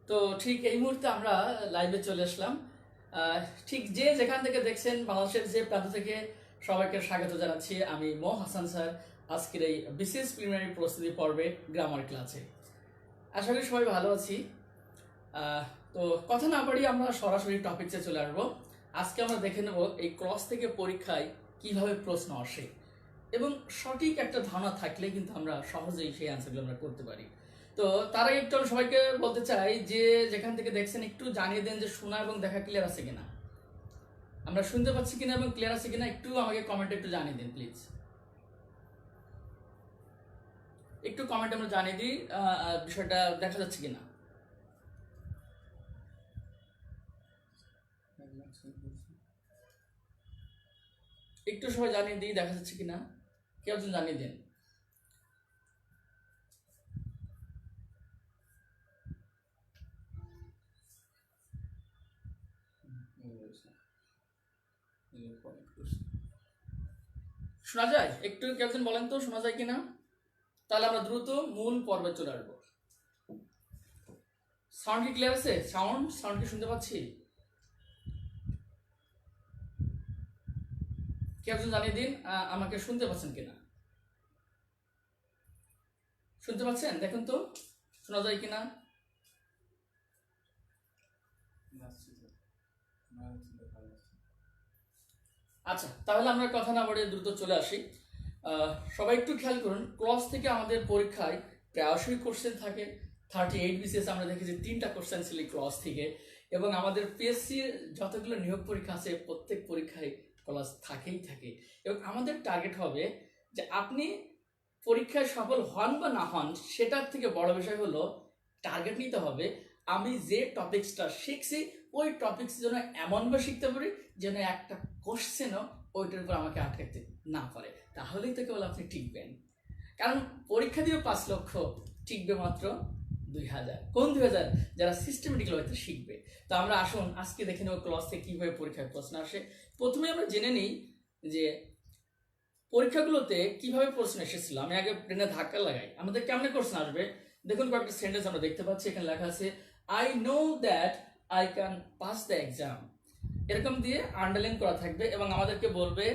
তো ঠিক এই মুহূর্তে আমরা লাইভে চলে আসলাম। ঠিক যে যেখান থেকে দেখছেন বাংলাদেশের যে প্রান্ত থেকে সবাইকে স্বাগত জানাচ্ছি। আমি মো হাসান স্যার আজকের এই বিসিএস প্রিলিমিনারি প্রস্তুতি পর্বে গ্রামার ক্লাসে। আশা করি সবাই ভালো আছি। তো কথা না বাড়িয়ে আমরা সরাসরি টপিকসে চলে আসবো। আজকে আমরা দেখে নেব এই ক্লাস থেকে পরীক্ষায় কিভাবে প্রশ্ন আসে এবং সঠিক একটা ধারণা থাকলে কিন্তু আমরা সহজেই সেই অ্যান্সারগুলো আমরা করতে পারি। তো তার আগে একটু আমি সবাইকে বলতে চাই যে যেখান থেকে দেখছেন একটু জানিয়ে দেন যে শোনা এবং দেখা ক্লিয়ার আছে কিনা, আমরা শুনতে পাচ্ছি কিনা এবং ক্লিয়ার আছে কিনা একটু আমাকে কমেন্টে একটু জানিয়ে দিন প্লিজ। একটু কমেন্টে আমরা জানিয়ে দিই বিষয়টা দেখা যাচ্ছে কিনা। একটু সবাই জানিয়ে দিই দেখা যাচ্ছে কিনা, কেউ একজন জানিয়ে দিন। শোনা যায়? একটু কেউ একজন বলেন তো শোনা যায় কিনা, তাহলে আমরা দ্রুত মূল পর্বে চলে আসবো। সাউন্ড কি ক্লিয়ার আছে? সাউন্ড কি শুনতে পাচ্ছি? কেউ একজন জানিয়ে দিন আমাকে শুনতে পাচ্ছেন কিনা। শুনতে পাচ্ছেন? দেখুন তো শোনা যায় কিনা। আচ্ছা, তাহলে আমরা কথা না বাড়িয়ে দ্রুত চলে আসি। সবাই একটু খেয়াল করুন, ক্লাস থেকে আমাদের পরীক্ষায় প্রায়শই কোশ্চেন থাকে। 38 বিসিএস আমরা দেখেছি 3টা কোশ্চেন ছিল ক্লাস থেকে, এবং আমাদের পিএসসি যতগুলো নিয়োগ পরীক্ষা আছে প্রত্যেক পরীক্ষায় ক্লাস থাকেই থাকে। এবং আমাদের টার্গেট হবে যে আপনি পরীক্ষায় সফল হন বা না হন সেটার থেকে বড় বিষয় হলো টার্গেট নিতে হবে আমি যে টপিক্সটা শিখছি ওই টপিক্স যেন এমনভাবে শিখতে পারি যেন একটা কোশ্চেনও ওইটার উপর আমাকে আটকাতে না পারে, তাহলেই তো কেবল আপনি টিকবেন। কারণ পরীক্ষা দিয়ে 5 লক্ষ, টিকবে মাত্র 2000। কোন 2000? যারা সিস্টেমেটিক্যাল হয়তো শিখবে। তো আমরা আসুন আজকে দেখে নেব ক্লাস থেকে কীভাবে পরীক্ষায় প্রশ্ন আসে। প্রথমে আমরা জেনে নিই যে পরীক্ষাগুলোতে কিভাবে প্রশ্ন এসেছিল। আমি আগে ব্রেনে ধাক্কা লাগাই আমাদের কেমন কোশ্চেন আসবে। দেখুন কয়েকটা সেন্টেন্স আমরা দেখতে পাচ্ছি, এখানে লেখা আছে I know that I can pass the exam, এরকম দিয়ে আন্ডারলাইন করা থাকবে এবং আমাদেরকে বলবে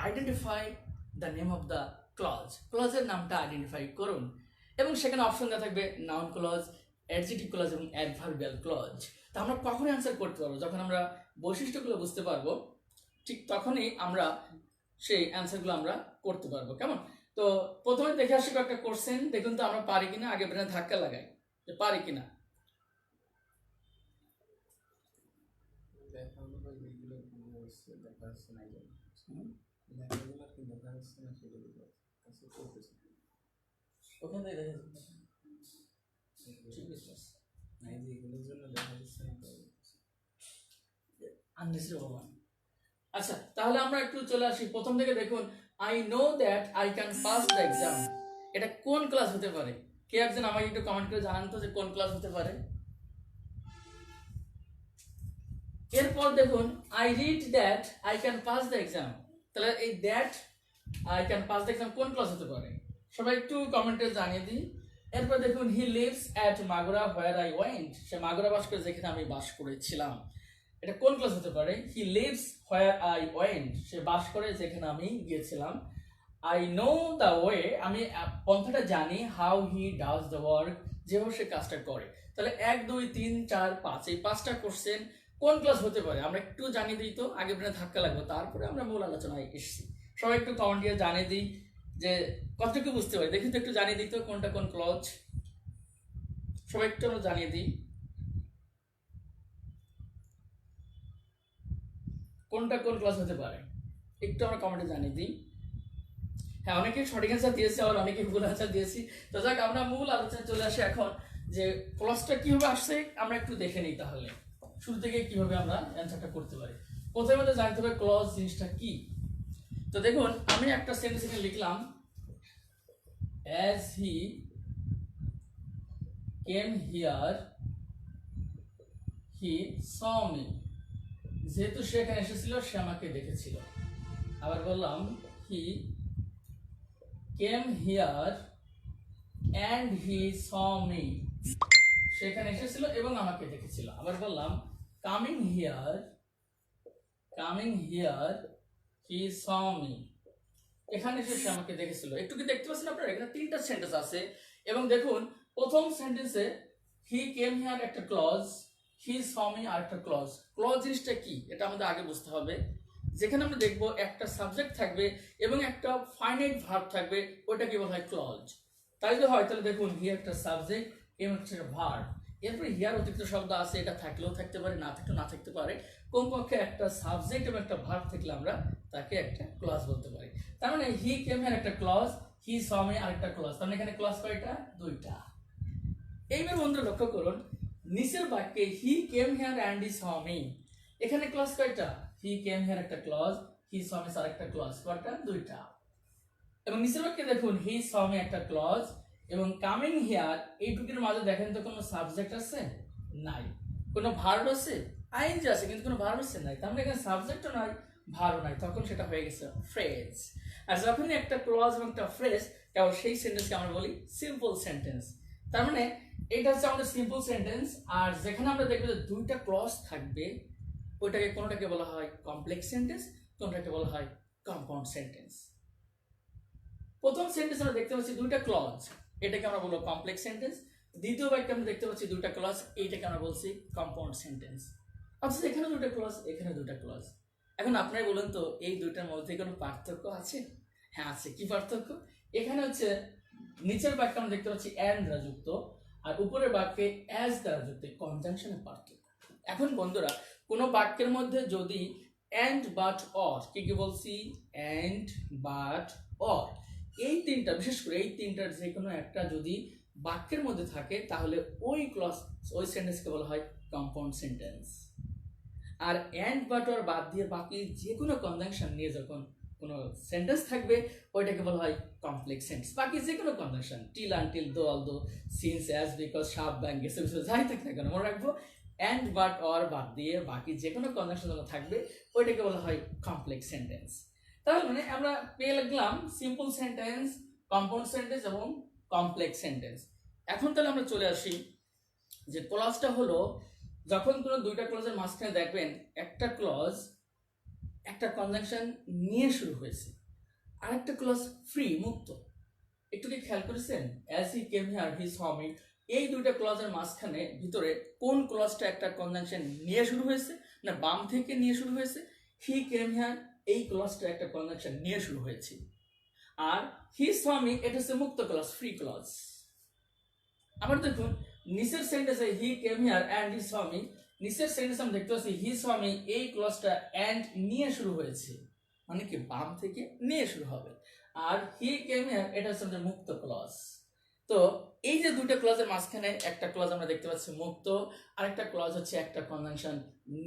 identify the name of the clause, ক্লজের নামটা আইডেন্টিফাই করুন। এবং সেখানে অপশন দেওয়া থাকবে নাউন ক্লজ, অ্যাডজেক্টিভ ক্লজ এবং অ্যাডভার্বিয়াল ক্লজ। তা আমরা কখন অ্যান্সার করতে পারবো? যখন আমরা বৈশিষ্ট্যগুলো বুঝতে পারবো, ঠিক তখনই আমরা সেই অ্যান্সারগুলো আমরা করতে পারবো। কেমন? তো প্রথমে দেখে আসি কয়েকটা কোশ্চেন, দেখুন তো আমরা পারি কিনা। আগে ব্রেনে ধাক্কা লাগাই যে পারি কিনা। ওখানে দেখা আচ্ছা, তাহলে আমরা একটু চলে আসি প্রথম থেকে। দেখুন I know that I can pass the exam, এটা কোন ক্লাস হতে পারে? কে একজন আমাকে একটু কমেন্ট করে জানান তো যে কোন ক্লাস হতে পারে। এরপর দেখুন I read that I can pass the exam, তাহলে এই that I can pass the exam কোন ক্লাস হতে পারে? সবাই একটু কমেন্টে জানিয়ে দিই। এরপর দেখুন he lives at Magura where I went, সে মাগুরা বাস করে যেখানে আমি বাস করেছিলাম, এটা কোন ক্লাস হতে পারে? He lives where I went, সে বাস করে যেখানে আমি গিয়েছিলাম। আই নো দ্য ওয়ে, আমি পন্থাটা জানি। How he does the work, যেভাবে সে কাজটা করে। তাহলে 1 2 3 4 5 এই 5টা কোশ্চেন কোন ক্লাস হতে পারে আমরা একটু জানিয়ে দিই তো। আগে ব্রেনে ধাক্কা লাগবে, তারপরে আমরা মূল আলোচনায় এসেছি। সবাই একটু কমেন্ট দিয়ে জানিয়ে দিই যে কতটুকু বুঝতে পারি। দেখুন তো একটু জানিয়ে দিই তো কোনটা কোন ক্লজ, সবাই একটু আমরা জানিয়ে দিই কোনটা কোন ক্লাস হতে পারে, একটু আমরা কমেন্টে জানিয়ে দিই। হ্যাঁ, অনেকে সঠিক অ্যান্সার দিয়েছে আর অনেকে ভুল অ্যান্সার দিয়েছি। তো যাক, আমরা মূল আলোচনায় চলে আসি এখন যে ক্লাসটা কিভাবে আসছে আমরা একটু দেখে নিই। তাহলে শুরু থেকে কিভাবে আমরা অ্যান্সারটা করতে পারি। প্রথমে আমাদের জানতে হবে ক্লজ জিনিসটা কি। তো দেখুন আমি একটা সেন্টেন্স এখানে লিখলাম, as he came here he saw me, যেহেতু সে এখানে এসেছিল সে আমাকে দেখেছিল। আবার বললাম he came here and he saw me, সেখানে এসেছিল এবং আমাকে দেখেছিল। আবার বললাম coming here he saw me, এখানে এসে সে আমাকে দেখেছিল। একটু কি দেখতে পাচ্ছেন আপনারা, এখানে তিনটা সেন্টেন্স আছে এবং দেখুন প্রথম সেন্টেন্সে হি কেম হিয়ার একটা ক্লজ, হি স মি আর একটা ক্লজ। ক্লজ জিনিসটা কি এটা আমাদের আগে বুঝতে হবে। যেখানে আমরা দেখব একটা সাবজেক্ট থাকবে এবং একটা ফাইনাইট ভার্ব থাকবে, ওটা কি বলা হয় ক্লজ। তাই যদি হয় তাহলে দেখুন হি একটা সাবজেক্ট এবং একটা ভার্ব, এরপরে হিয়ার অতিরিক্ত শব্দ আছে, এটা থাকলেও থাকতে পারে, না থাকলেও না থাকতে পারে। কমপক্ষে একটা সাবজেক্ট এবং একটা ভার্ব থাকলে আমরা তাকে একটা ক্লজ বলতে পারি। তার মানে হি কেম হিয়ার একটা ক্লজ, হি স মি আরেকটা ক্লজ। তার মানে এখানে ক্লজ কয়টা? দুইটা। এইবার বন্ধুরা লক্ষ্য করুন নিচের বাক্যে he came here and he saw me, এখানে ক্লজ কয়টা? হি কেম হিয়ার একটা ক্লজ, হি স মি আরেকটা ক্লজ, কয়টা? দুইটা। এবং নিচের বাক্যে দেখুন হি স মি একটা ক্লজ এবং কামিং হিয়ার, এই দুটির মাঝে দেখেন তো কোনো সাবজেক্ট আছে? নাই। কোনো ভার্ব আছে? আইএনজি আছে কিন্তু কোনো ভার্ব আছে? নাই। তার মানে এখানে সাবজেক্টও নাই, ভার্বও নাই, তখন সেটা হয়ে গেছে ফ্রেজ। আর যখনই একটা ক্লজ এবং একটা ফ্রেজ, তাহলে সেই সেন্টেন্সকে আমরা বলি সিম্পল সেন্টেন্স। তার মানে এটা হচ্ছে আমাদের সিম্পল সেন্টেন্স। আর যেখানে আমরা দেখবো যে দুইটা ক্লজ থাকবে, ওইটাকে কোনোটাকে বলা হয় কমপ্লেক্স সেন্টেন্স, কোনোটাকে বলা হয় কম্পাউন্ড সেন্টেন্স। প্রথম সেন্টেন্স আমরা দেখতে পাচ্ছি দুইটা ক্লজ, এটাকে আমরা বলবো কমপ্লেক্স সেন্টেন্স। দ্বিতীয় বাক্যে আমরা দেখতে পাচ্ছি দুইটা ক্লজ, এইটাকে আমরা বলছি কম্পাউন্ড সেন্টেন্স। অথচ এখানে দুইটা ক্লজ, এখানে দুইটা ক্লজ। এখন আপনারা বলুন তো এই দুইটার মধ্যে কোনো পার্থক্য আছে? হ্যাঁ আছে। কি পার্থক্য? এখানে হচ্ছে নিচের বাক্যে আমরা দেখতে পাচ্ছি অ্যান্ড দ্বারা যুক্ত, আর উপরের বাক্যে অ্যাজ দ্বারা যুক্ত, কনজাংশনের পার্থক্য। এখন বন্ধুরা কোনো বাক্যের মধ্যে যদি অ্যান্ড বাট অর, কি কি বলছি? অ্যান্ড বাট অর, এই তিনটা, বিশেষ করে এই তিনটার যে কোনো একটা যদি বাক্যের মধ্যে থাকে তাহলে ওই ক্লজ, ওই সেন্টেন্সকে বলা হয় কম্পাউন্ড সেন্টেন্স। আর অ্যান্ড বাট অর বাদ দিয়ে বাকি যে কোনো কনজাংশন নিয়ে যখন কোনো সেন্টেন্স থাকবে ওইটাকে বলা হয় কমপ্লেক্স সেন্টেন্স। বাকি যে কোনো conjunction, till, until, though, although, since, as, because, শার্প, ব্যাং, গেছে, যাই থাকে না কেন মনে রাখবো অ্যান্ড বাট অর বাদ দিয়ে বাকি যে কোনো কনজাংশন যখন থাকবে ওইটাকে বলা হয় কমপ্লেক্স সেন্টেন্স। তাহলে মানে আমরা পেয়ে লাগলাম সিম্পল সেন্টেন্স, কম্পাউন্ড সেন্টেন্স এবং কমপ্লেক্স সেন্টেন্স। এখন তাহলে আমরা চলে আসি যে ক্লজটা হলো যখন কোনো দুইটা ক্লজের মাঝখানে দেখবেন একটা ক্লজ একটা কনজাংশন নিয়ে শুরু হয়েছে, আর একটা ক্লজ ফ্রি, মুক্ত। একটু কি খেয়াল করেছেন? As he came here he saw me, এই দুইটা ক্লজের মাঝখানে ভিতরে কোন ক্লজটা একটা কনজাংশন নিয়ে শুরু হয়েছে? না বাম থেকে নিয়ে শুরু হয়েছে। হি কেম হিয়ার এই ক্লজটা একটা কনজাংশন নিয়ে শুরু হয়েছে, আর হি স মি এটা হচ্ছে মুক্ত ক্লজ, ফ্রি ক্লজ। আবার দেখুন নিচের সেন্টেন্সে he came here and he saw me, নিচের সেন্টেন্সে আমরা দেখতে পাচ্ছি হি স মি এই ক্লজটা অ্যান্ড নিয়ে শুরু হয়েছে, মানে কি বাম থেকে নিয়ে শুরু হবে। আর হি কেম হিয়ার এটা হচ্ছে আমাদের মুক্ত ক্লজ। তো এই যে দুটো ক্লজের মাঝখানে একটা ক্লজ আমরা দেখতে পাচ্ছি মুক্ত, আর একটা ক্লজ হচ্ছে একটা কনজাংশন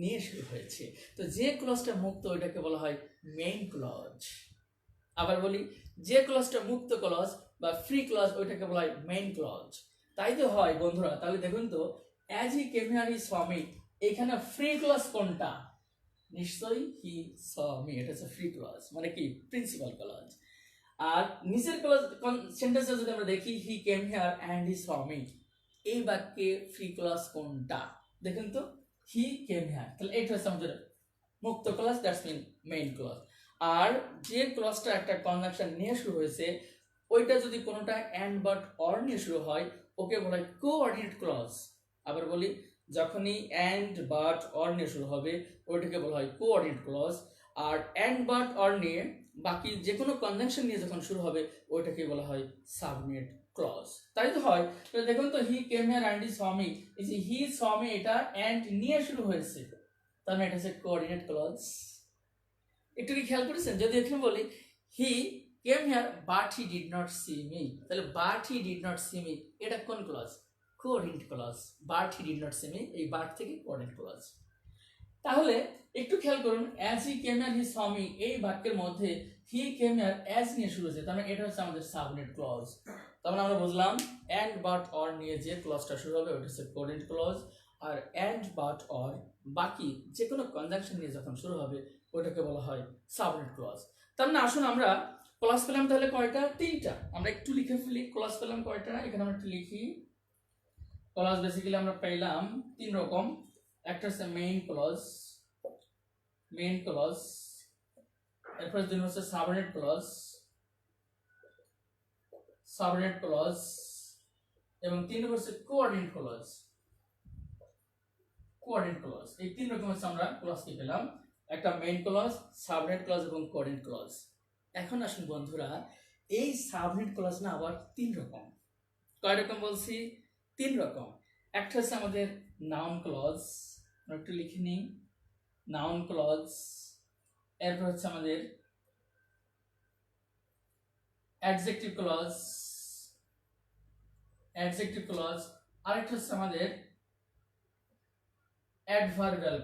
নিয়ে শুরু হয়েছে। তো যে ক্লজটা মুক্ত ওইটাকে বলা হয় মেইন ক্লজ। আবার বলি, যে ক্লজটা মুক্ত ক্লজ বা ফ্রি ক্লজ ওইটাকে বলা হয় মেইন ক্লজ। তাই তো হয় বন্ধুরা। তাহলে দেখুন তো as he came here he saw me, এখানে ফ্রি ক্লজ কোনটা? নিশ্চয়ই হি স মি, এটা হচ্ছে ফ্রি ক্লজ, মানে কি প্রিন্সিপাল ক্লজ। আর নিচের ক্লজ সেন্টেন্সে যদি আমরা দেখি he came here and he saw me, এই বাক্যে ফ্রি ক্লজ কোনটা? দেখুন তো হি কেম হিয়ার, তাহলে এটা হচ্ছে আমাদের মুক্ত clause, that's mean main clause. আর যে ক্লজটা একটা কনজাংশন নিয়ে শুরু হয়েছে ওইটা যদি কোনোটা অ্যান্ড বাট অর নিয়ে শুরু হয় ওকে বলা হয় কোঅর্ডিনেট ক্লজ। আবার বলি, যখনই অ্যান্ড বাট অর নিয়ে শুরু হবে ওইটাকে বলা হয় কোঅর্ডিনেট ক্লজ। আর অ্যান্ড বাট অর নিয়ে বাকি যে কোনো কনজাংশন নিয়ে যখন শুরু হবে ওইটাকে বলা হয় সাবঅর্ডিনেট ক্লজ। তাই তো হয়। তো দেখুন তো he came here and he saw me, এই যে হি স মি এটা অ্যান্ড নিয়ে শুরু হয়েছে, তার মানে এটা হচ্ছে কোঅর্ডিনেট ক্লজ। একটু কি খেয়াল করেছেন? যদি এখানে বলি he came here but he did not see me, তাহলে but he did not see me এটা কোন clause? Coordinate clause. But he did not see me, এই বাট থেকে কোঅর্ডিনেট ক্লজ। তাহলে একটু খেয়াল করুন as he came here he saw me এই বাক্যের মধ্যে হি কেম হিয়ার অ্যাজ নিয়ে শুরু হয়েছে, তার মানে এটা হচ্ছে আমাদের সাবঅর্ডিনেট ক্লজ। তার মানে আমরা বুঝলাম অ্যান্ড বাট অর নিয়ে যে ক্লজটা শুরু হবে ওটা হচ্ছে কোঅর্ডিনেট ক্লজ, আর অ্যান্ড বাট অর বাকি যে কোনো কনজাংশন নিয়ে যখন শুরু হবে ওটাকে বলা হয় সাবঅর্ডিনেট ক্লজ। তার মানে আসুন আমরা ক্লজ পেলাম তাহলে কয়টা? তিনটা। আমরা একটু লিখে ফেলি ক্লজ পেলাম কয়টা, এখানে আমরা একটু লিখি। ক্লজ বেসিক্যালি আমরা পাইলাম তিন রকম। একটা হচ্ছে মেইন ক্লজ, এরপর দুই হচ্ছে সাবঅর্ডিনেট ক্লজ, এবং তিন নম্বর হচ্ছে কোঅর্ডিনেট ক্লজ। এই তিন রকম হচ্ছে আমরা ক্লজ কি পেলাম, একটা মেইন ক্লজ, সাবঅর্ডিনেট ক্লজ এবং কোঅর্ডিনেট ক্লজ। এখন আসুন বন্ধুরা, এই সাবঅর্ডিনেট ক্লজ না আবার তিন রকম। কয় রকম বলছি? তিন রকম। একটা হচ্ছে আমাদের নাউন ক্লজ, একটু লিখে নিই, নাউন ক্লজ। এরপর হচ্ছে আমাদের অ্যাডজেক্টিভ ক্লজ, আরেকটা হচ্ছে আমাদের অ্যাডভার্বিয়াল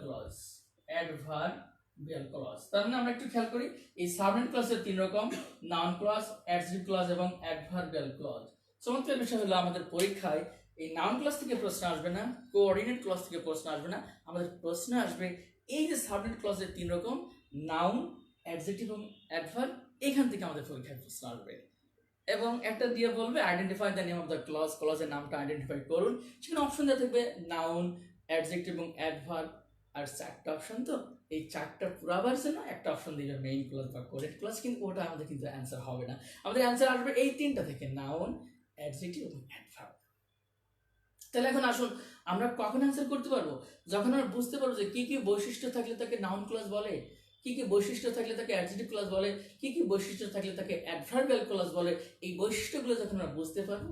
ক্লজ। তার মানে আমরা একটু খেয়াল করি, এই সাবঅর্ডিনেট ক্লজের তিন রকম, নাউন ক্লজ, অ্যাডজেক্টিভ ক্লজ এবং অ্যাডভার্বিয়াল ক্লজ। চমৎকার বিষয় হলো আমাদের পরীক্ষায় এই নাউন ক্লজ থেকে প্রশ্ন আসবে না, কোঅর্ডিনেট ক্লজ থেকে প্রশ্ন আসবে না, আমাদের প্রশ্ন আসবে এই যে সাবঅর্ডিনেট ক্লজের তিন রকম, নাউন, অ্যাডজেক্টিভ এবং অ্যাডভার্ব, এখান থেকে আমাদের পরীক্ষায় প্রশ্ন আসবে। এবং একটা দিয়ে বলবে identify the name of the clause, ক্লজের নামটা আইডেন্টিফাই করুন। সেখানে অপশন দেওয়া থাকবে নাউন, অ্যাডজেক্টিভ এবং অ্যাডভার্ব, আর চারটা অপশন, তো এই চারটা পুরাবার জন্য একটা অপশন দিবে মেইন ক্লজ বা কোঅর্ডিনেট ক্লজ, কিন্তু ওটা আমাদের কিন্তু অ্যান্সার হবে না। আমাদের অ্যান্সার আসবে এই তিনটা থেকে, নাউন, অ্যাডজেক্টিভ এবং অ্যাডভার্ব। তাহলে এখন আসুন আমরা কখন অ্যান্সার করতে পারবো? যখন আমরা বুঝতে পারবো যে কি কি বৈশিষ্ট্য থাকলে তাকে নাউন ক্লজ বলে, কি কি বৈশিষ্ট্য থাকলে তাকে অ্যাডজেক্টিভ ক্লজ বলে, কি কি বৈশিষ্ট্য থাকলে তাকে অ্যাডভার্বিয়াল ক্লজ বলে। এই বৈশিষ্ট্যগুলো যখন আমরা বুঝতে পারবো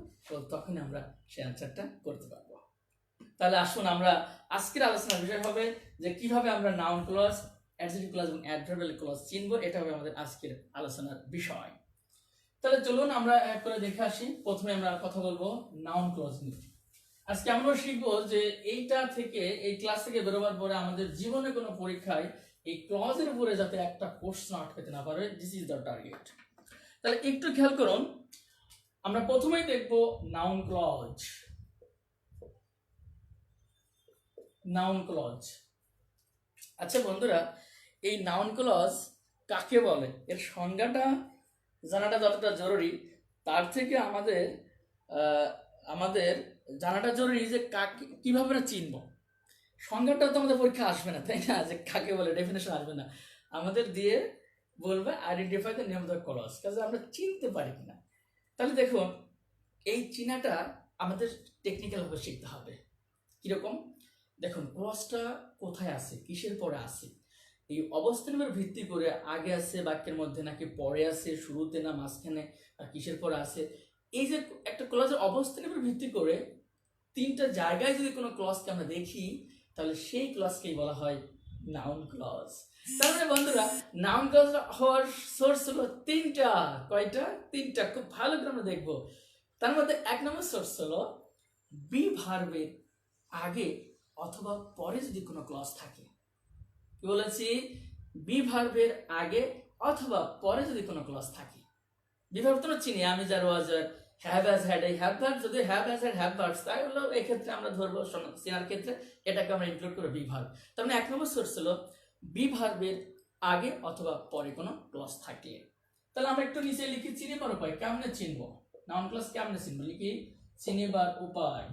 তখন আমরা সেই অ্যান্সারটা করতে পারবো। তাহলে আসুন আমরা আজকের আলোচনার বিষয় হবে যে কিভাবে আমরা নাউন ক্লজ, অ্যাডজেক্টিভ ক্লজ এবং অ্যাডভার্বিয়াল ক্লজ চিনবো, এটা হবে আমাদের আজকের আলোচনার বিষয়। তাহলে চলুন আমরা এক করে দেখে আসি। প্রথমে আমরা কথা বলবো নাউন ক্লজ নিয়ে। আজকে আমরা শিখবো যে এইটা থেকে, এই ক্লাস থেকে বেরোবার পরে আমাদের জীবনে কোনো পরীক্ষায় এই ক্লজের উপরে যাতে একটা প্রশ্ন আটকাতে না পারে, দিস ইজ দ্য টার্গেট। তাহলে একটু খেয়াল করুন, আমরা প্রথমেই দেখবো নাউন ক্লজ। আচ্ছা বন্ধুরা, এই নাউন ক্লজ কাকে বলে, এর সংজ্ঞাটা জানাটা যতটা জরুরি, তার থেকে আমাদের জানাটা জরুরি যে কাকে কিভাবে আমরা চিনবো। সংজ্ঞাটা তো আমাদের পরীক্ষা আসবে না, তাই না, যে কাকে বলে ডেফিনেশন আসবে না, আমাদের দিয়ে বলবে identify the name of the clause, কাজে আমরা চিনতে পারি কিনা। তাহলে দেখুন, এই চিনাটা আমাদের টেকনিক্যালভাবে শিখতে হবে। কিরকম? দেখুন, ক্লজটা কোথায় আছে, কিসের পরে আছে, এই অবস্থানের উপর ভিত্তি করে আগে আছে বাক্যের মধ্যে, নাকি পরে আছে, শুরুতে না মাঝখানে, আর কিসের পরে আছে। এই যে একটা ক্লজের অবস্থানের উপর ভিত্তি করে তিনটা জায়গায় যদি কোনো ক্লজকে আমরা দেখি, তাহলে সেই ক্লজকেই বলা হয় নাউন ক্লজ। তার মানে বন্ধুরা, নাউন ক্লজ হওয়ার সোর্স হলো তিনটা। কয়টা? তিনটা। খুব ভালো করে আমরা দেখবো। তার মধ্যে এক নম্বর সোর্স হলো বি ভার্বের আগে অথবা পরে যদি কোনো ক্লজ থাকে। কি বলেছি? বি ভার্বের আগে অথবা পরে যদি কোনো ক্লজ থাকে। বি ভার্ব তো চিনি, আমি, যার, ওয়াজ, হ্যাভ, হ্যাজ, হ্যাড। এই হ্যাভ ভার্ব যদি have, has, had, have verbs, তাহলে এই ক্ষেত্রে আমরা ধরবো, চেনার ক্ষেত্রে এটাকে আমরা ইনক্লুড করবো বি ভার্ব। তার মানে এক নম্বর সোর্স হলো বি ভার্বের আগে অথবা পরে কোনো ক্লজ থাকলে। তাহলে আমরা একটু নিচে লিখি চিনিবার উপায়। কেমনে চিনবো নাউন ক্লজ? কেমনে চিনবো? লিখি চিনিবার উপায়।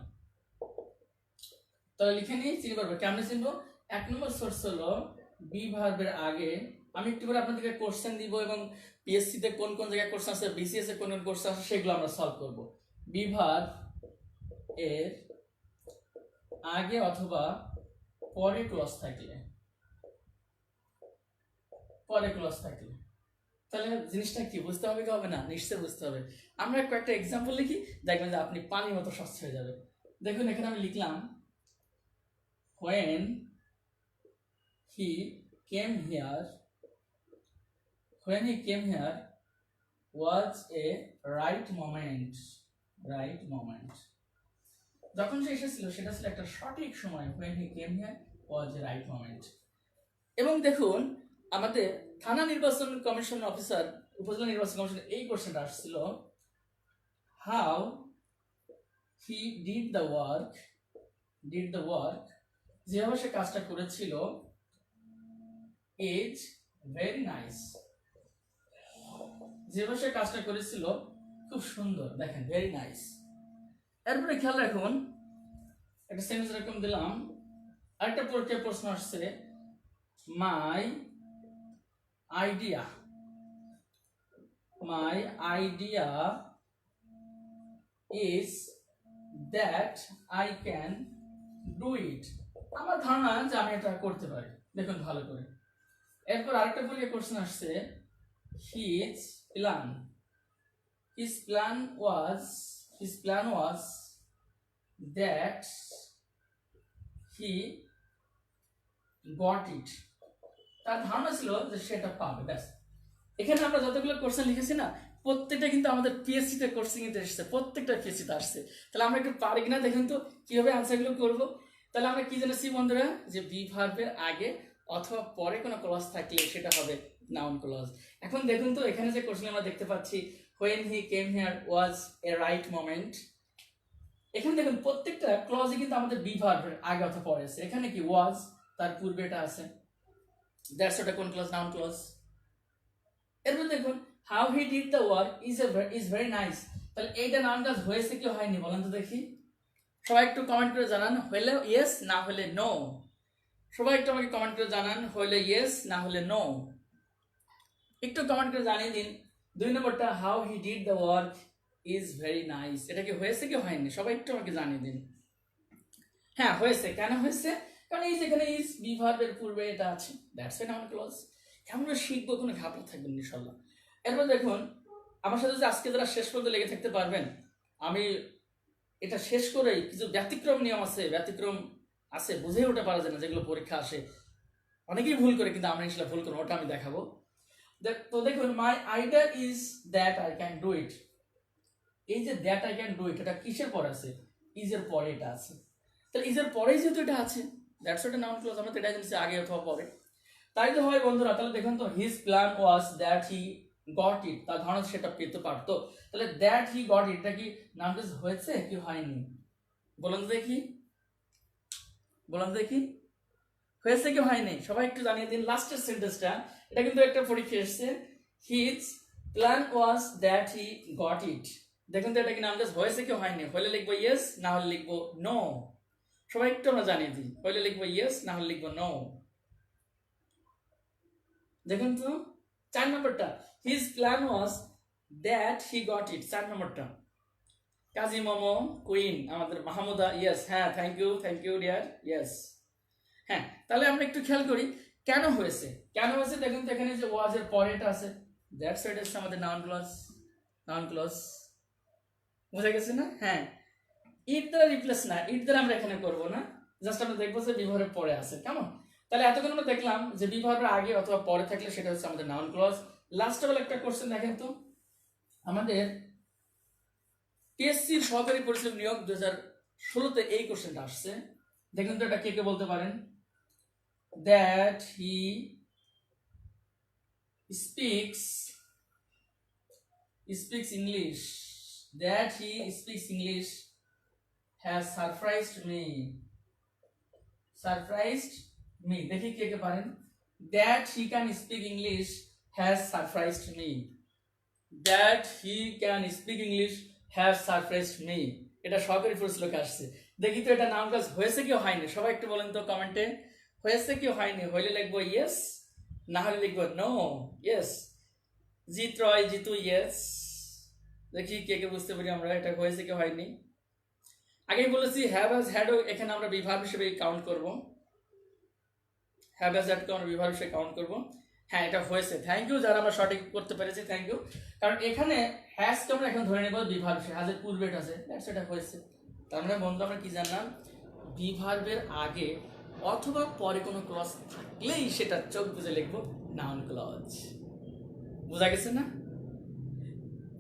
তাহলে লিখে নিই চিনিবার উপায় কেমনে চিনবো। এক নম্বর সোর্স হলো বি ভার্বের আগে। আমি একটু করে আপনাদেরকে কোশ্চেন দিব এবং পিএসসি তে কোন কোন জায়গায় কোশ্চেন আছে, বিসিএস এ কোন কোন কোশ্চেন আছে, সেগুলো আমরা সলভ করব। বি ভার্ব এর আগে অথবা পরে ক্লজ থাকলে, তাহলে জিনিসটা কি বুঝতে হবে কি হবে না? নিশ্চয়ই বুঝতে হবে। আমরা কয়েকটা এক্সাম্পল লিখি, দেখবেন যে আপনি পানির মতো স্বচ্ছ হয়ে যাবে। দেখুন এখানে আমি লিখলাম when he came here was a right moment. যখন সে এসেছিল সেটা ছিল একটা সঠিক সময়। when he came here was a right moment. এবং দেখুন, আমাদের থানা নির্বাচন কমিশন অফিসার, উপজেলা নির্বাচন কমিশন, এই কোশ্চেনটা আসছিল how he did the work, যেভাবে সে কাজটা করেছিল, is very nice, যেভাবে সে কাজটা করেছিল খুব সুন্দর। দেখেন ভেরি নাইস। এরপরে খেয়াল রাখুন, একটা সেন্টেন্স এরকম দিলাম, আরেকটা পরীক্ষায় প্রশ্ন আসছে, মাই idea is that I can do it. আমার ধারণা যে আমি এটা করতে পারি। দেখুন ভালো করে। এরপর আরেকটা পরীক্ষায় প্রশ্ন আসছে, his plan was that he got it। তার ধারণা ছিল যে সেটা পাবে। ব্যাস, এখানে আমরা যতগুলো কোশ্চেন লিখেছি না, প্রত্যেকটা কিন্তু আমাদের পিএসসি তে কোশ্চেন এসেছে, প্রত্যেকটা পিএসসি তে আসছে। তাহলে আমরা একটু পারি কিনা দেখুন তো কিভাবে আনসারগুলো করব। তাহলে আমরা কি জেনেছি বন্ধুরা, যে বি ভার্বের আগে অথবা পরে কোনো ক্লজ থাকলে সেটা হবে নাউন ক্লজ। এখন দেখুন তো এখানে যে কোশ্চেন আমরা দেখতে পাচ্ছি, when he came here was a right moment। এখানে দেখুন প্রত্যেকটা ক্লজই কিন্তু আমাদের বি ভার্বের আগে অথবা পরে আছে। এখানে কি was, তার পূর্বে এটা আছে, দ্যাটস ওটা কোন ক্লজ, নাউন ক্লজ। এরপর দেখুন how he did the work is very nice। তাহলে এইটা নাউন ক্লজ হয়েছে কি হয়নি বলেন তো দেখি। সবাই একটু কমেন্ট করে জানান, হলে ইয়েস না হলে নো। সবাই একটু আমাকে কমেন্ট করে জানান, হলে ইয়েস না হলে নো। একটু কমেন্ট করে জানিয়ে দিন। 2 নম্বরটা how he did the work is very nice, এটা কি হয়েছে কি হয়নি সবাই একটু আমাকে জানিয়ে দিন। হ্যাঁ হয়েছে। কেন হয়েছে? কারণ এই যেখানে ইজ বি ভার্বের পূর্বে এটা আছে, দ্যাটস এ নাউন ক্লজ। আমরা শিখবো, কোনো ঘাপলা থাকবেন ইনশাআল্লাহ। এরপর দেখুন আমার সাথে যে আজকে যারা শেষ পর্যন্ত লেগে থাকতে পারবেন, আমি এটা শেষ করেই কিছু ব্যতিক্রম নিয়ম আছে বুঝে উঠে পারা যায় না, যেগুলো পরীক্ষা আসে অনেকেই ভুল করে, কিন্তু আমরা ইনশাআল্লাহ ভুল করবো, ওটা আমি দেখাবো। তো দেখুন মাই idea is that I can do it. এই যে that I can do it, এটা কিসের পর আছে? ইজের পরে এটা আছে। তাহলে ইজের পরেই যেহেতু এটা আছে, দ্যাটস ওটা নাউন ক্লজ। আমরা তো এটা জানছি আগে অথবা পরে, তাই তো হয় বন্ধুরা। তাহলে দেখুন তো his plan was that he got it, তার ধারণা সেটা পেতে পারতো। তাহলে দ্যাট হি গট ইট, এটা কি নাউন ক্লজ হয়েছে কি হয়নি বলুন তো দেখি, হয়েছে কি হয়নি সবাই একটু জানিয়ে দিন। লাস্টের সেন্টেন্সটা, এটা কিন্তু একটা পরীক্ষা এসেছে, his plan was that he got it. দেখুন তো এটা কি নাউন ক্লজ হয়েছে কি হয়নি, হলে লিখবো ইয়েস, না হলে লিখবো নো। সবাই একটু আমরা জানিয়ে দিই, হলে লিখবো ইয়েস, না হলে লিখবো নো। দেখুন তো 4 নম্বরটা, his plan was that he got it. 4 নম্বরটা কাজী মোমো কুইন আমাদের মাহমুদা, ইয়েস, হ্যাঁ থ্যাংক ইউ ডিয়ার, ইয়েস। হ্যাঁ তাহলে আমরা একটু খেয়াল করি কেন হয়েছে। দেখুন তো এখানে যে ওয়াজ এর পরে এটা আছে, দ্যাটস ওয়াইট হচ্ছে আমাদের নাউন ক্লজ। বুঝা গেছে না? হ্যাঁ, ইট দ্বারা রিপ্লেস না, ইট দ্বারা আমরা এখানে করবো না, জাস্ট আমরা দেখবো যে বিভাগের পরে আছে। কেমন? তাহলে এতক্ষণ আমরা দেখলাম যে বিভাগের আগে অথবা পরে থাকলে সেটা হচ্ছে আমাদের নাউন ক্লজ। লাস্ট অফ একটা কোশ্চেন দেখেন তো, আমাদের পিএসসি সহকারী পরিচালক নিয়োগ 2016-তে এই কোশ্চেনটা আসছে। দেখুন তো এটা কে কে বলতে পারেন। That he speaks English, that he speaks English has surprised me। দেখি কে কে পারেন। that he can speak English has surprised me, এটা সরকারি পরিচালক আসছে। দেখি তো এটা নাম কাজ হয়েছে কি হয়নি সবাই একটু বলেন তো কমেন্টে, হয়েছে কি হয়নি। হইলে লিখবো ইয়েস, না হলে লিখবো নো। Yes, Jitu yes. দেখি কে কে বুঝতে পারি আমরা এটা হয়েছে কি হয়নি। আগেই বলেছি হ্যাভ হ্যাজ হ্যাড, এখানে আমরা বিভাগ হিসেবে কাউন্ট করব, হ্যাভ হ্যাজ হ্যাড কে আমরা বিভাগ হিসেবে কাউন্ট করব। হ্যাঁ এটা হয়েছে, থ্যাংক ইউ যারা আমরা সঠিক করতে পেরেছি, থ্যাংক ইউ। কারণ এখানে হ্যাজ কে আমরা এখন ধরে নেব বিভাগ হিসেবে, হ্যাজের পূর্বে এটা আছে, দ্যাটস এটা হয়েছে। তার মানে বন্ধু আমরা কি জানলাম, বিভার্বের আগে অথবা পরে কোনো ক্লজ থাকলেই সেটা চোখ বুঝে লিখবো নাউন ক্লজ। বোঝা গেছে না?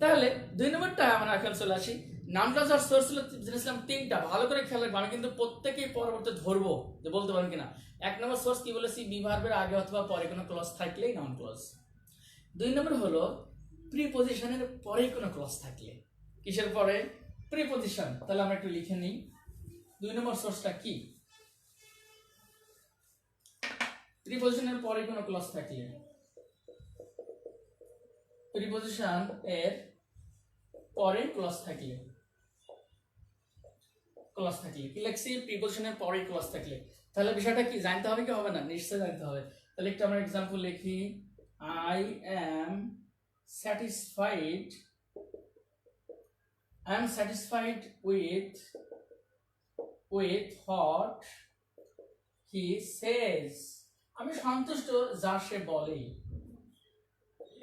তাহলে 2 নম্বরটা আমরা এখন চলে আসি। নাউন ক্লজ আর সোর্স জেনেছিলাম 3টা, ভালো করে খেয়াল রাখবো, আমি কিন্তু প্রত্যেকেই পরবর্তী ধরবো যে বলতে পারেন কিনা। 1 নম্বর সোর্স কি বলেছি, বিভার্বের আগে অথবা পরে কোনো ক্লজ থাকলেই নাউন ক্লজ। 2 নম্বর হলো প্রিপজিশনের পরে কোনো ক্লজ থাকলে। কিসের পরে? প্রিপজিশন। তাহলে আমরা একটু লিখে নিই 2 নম্বর সোর্সটা কি। প্রিপজিশনের পরে কোনো ক্লজ থাকলে, প্রিপজিশন এর পরে ক্লজ থাকলে ক্লজ থাকলে, কি লিখছি প্রিপোজিশনের পরে ক্লজ থাকলে, তাহলে বিষয়টা কি জানতে হবে কি হবে না, নিশ্চয়ই জানতে হবে। তাহলে একটু আমরা এক্সাম্পল লিখি, I am satisfied, I am satisfied with what he says. আমি সন্তুষ্ট যা সে বলে।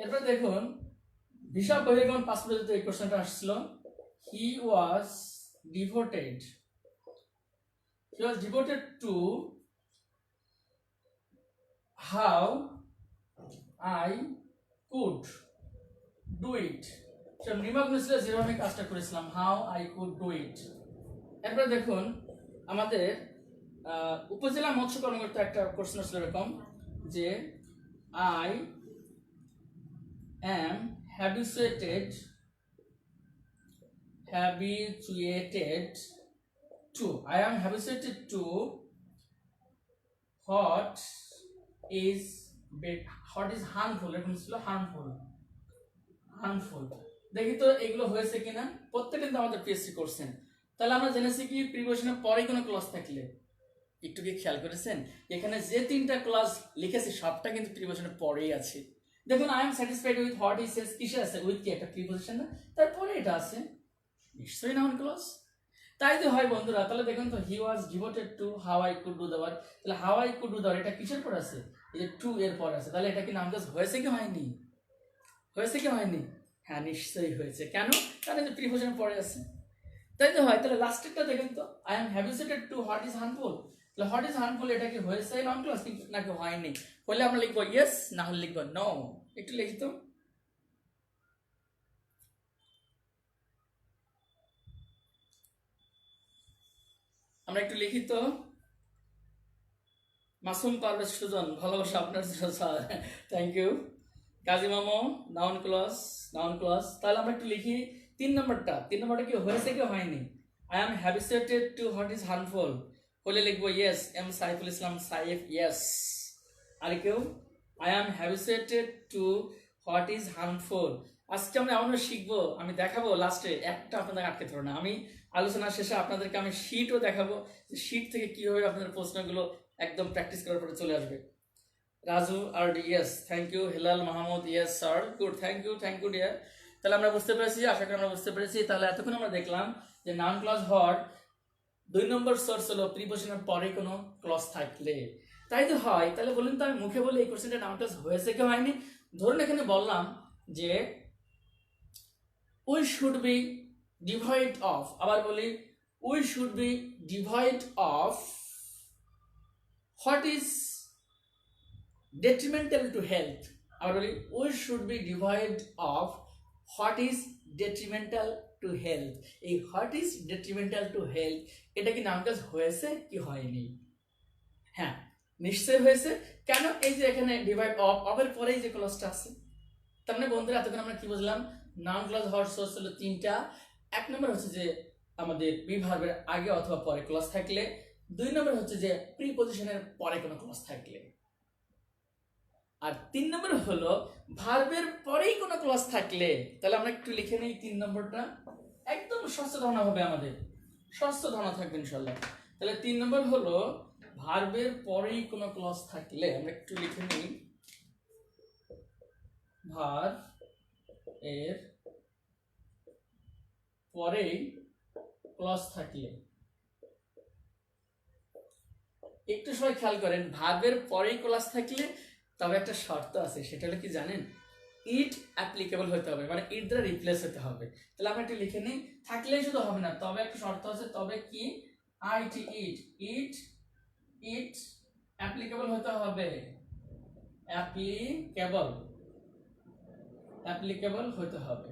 এরপর দেখুন বিশাল বহির্গমন 5 পর্যন্ত এই কোশ্চেনটা আসছিল। He was devoted to how I could do it. সে নিমগ্ন ছিল যেভাবে কাজটা করেছিলাম, how I could do it. এরপরে দেখুন আমাদের উপজেলা মৎস্য কর্মকর্তা একটা কোশ্চেন ছিল এরকম যে I am habituated to what is harmful, এরকম ছিল হার্মফুল। দেখি তো এগুলো হয়েছে কিনা, প্রত্যেকটা কিন্তু আমাদের পিএসসি করছেন। তাহলে আমরা জেনেছি কি প্রিপোজিশনের পরে কোনো ক্লজ থাকলে, একটু কি খেয়াল করেছেন এখানে যে 3টা ক্লজ লিখেছি সবটা কিন্তু প্রিপোজিশনের পরেই আছে। দেখুন I am satisfied with what he says, কিসে আছে, উইথ কি একটা প্রিপোজিশন না, তারপরে এটা আছে নিশ্চয়ই নাউন ক্লজ। তাই তো হয় বন্ধুরা। তাহলে দেখুন তো he was devoted to how I could do the work, তাহলে how I could do the work এটা কিসের পর আছে, এই যে টু এর পর আছে। তাহলে এটা কি নাউন ক্লজ হয়েছে কি হয়নি, হয়েছে কি হয়নি? হ্যাঁ নিশ্চয়ই হয়েছে। কেন? কারণ যে প্রিপোজিশন পরে আছে, তাই তো হয়। তাহলে লাস্টেরটা দেখেন তো, I am habituated to what is harmful, তাহলে হোয়াট ইজ হার্মফুল এটা কি হয়েছে নাউন ক্লজ নাকি হয়নি? হলে আমরা লিখবো ইয়েস, না হলে লিখবো নো। একটু লিখি তো, আমরা একটু লিখি তো। মাসুম পারভেজ সুজন, ভালোবাসা আপনার thank you. Kazi Mamo noun clause, তাহলে আমরা একটু লিখি 3 নম্বরটা কি হয়েছে কি হয়নি? I am habituated to what is harmful, হলে লিখবো yes, M Saiful Islam Saif yes. আর কেউ? I am habituated to what is harmful. আজকে আমরা এমন শিখবো, আমি দেখাবো লাস্টে, একটা আপনাদের আটকে ধরো না, আমি আলোচনার শেষে আপনাদেরকে আমি শিটও দেখাবো, যে শিট থেকে কিভাবে আপনাদের প্রশ্নগুলো একদম প্র্যাকটিস করার পরে চলে আসবে। রাজু আর ডি yes, thank you. Helal Mahmud yes sir, good, thank you dear. তাহলে আমরা বুঝতে পেরেছি, আশা করি আমরা বুঝতে পেরেছি। তাহলে এতক্ষণ আমরা দেখলাম যে নাউন ক্লজ হওয়ার 2 নম্বর সোর্স হলো প্রিপোজিশনের পরে কোনো ক্লজ থাকলে। তাই তো হয়। তাহলে বলুন তো, আমি মুখে বলে এই কোশ্চেনটা নাউন ক্লজ হয়েছে কি হয়নি? ধরুন এখানে বললাম যে we should be devoid of, আবার বলি we should be devoid of what is detrimental to health, আবার বলি we should be devoid of what is detrimental to health। এই what is detrimental to health এটা কি নাউন ক্লজ হয়েছে কি হয়নি? হ্যাঁ নিশ্চয়ই হয়েছে। কেন? এই যে এখানে ডিভাইড অফ এর পরেই যে ক্লজটা আছে। তার মানে বন্ধুরা এতক্ষণ আমরা কি বুঝলাম, নাউন ক্লজ হওয়ার সোর্স হলো 3টা। 1 নম্বর হচ্ছে যে আমাদের বি ভার্বের আগে অথবা পরে ক্লজ থাকলে, 2 নম্বর হচ্ছে যে প্রিপোজিশনের পরে কোনো ক্লজ থাকলে, আর 3 নম্বর হলো ভার্বের পরেই কোনো ক্লজ থাকলে। তাহলে আমরা একটু লিখে নেই 3 নম্বরটা, একদম স্বচ্ছ ধারণা হবে আমাদের, স্বচ্ছ ধারণা থাকবে ইনশাআল্লাহ। তাহলে 3 নম্বর হলো ভার্বের পরেই কোনো ক্লজ থাকলে, আমরা একটু লিখে নিই ভার্ব এর পরেই ক্লজ থাকলে। একটু সবাই খেয়াল করেন, ভার্বের পরেই ক্লজ থাকলে তবে একটা শর্ত আছে, সেটা হলো কি জানেন, ইট অ্যাপ্লিকেবল হতে হবে, মানে ইট দ্বারা রিপ্লেস হতে হবে। তাহলে আমরা একটু লিখে নিই, থাকলেই শুধু হবে না, তবে একটা শর্ত আছে, তবে কি আইটি ইট অ্যাপ্লিকেবল হতে হবে, অ্যাপ্লিকেবল হতে হবে।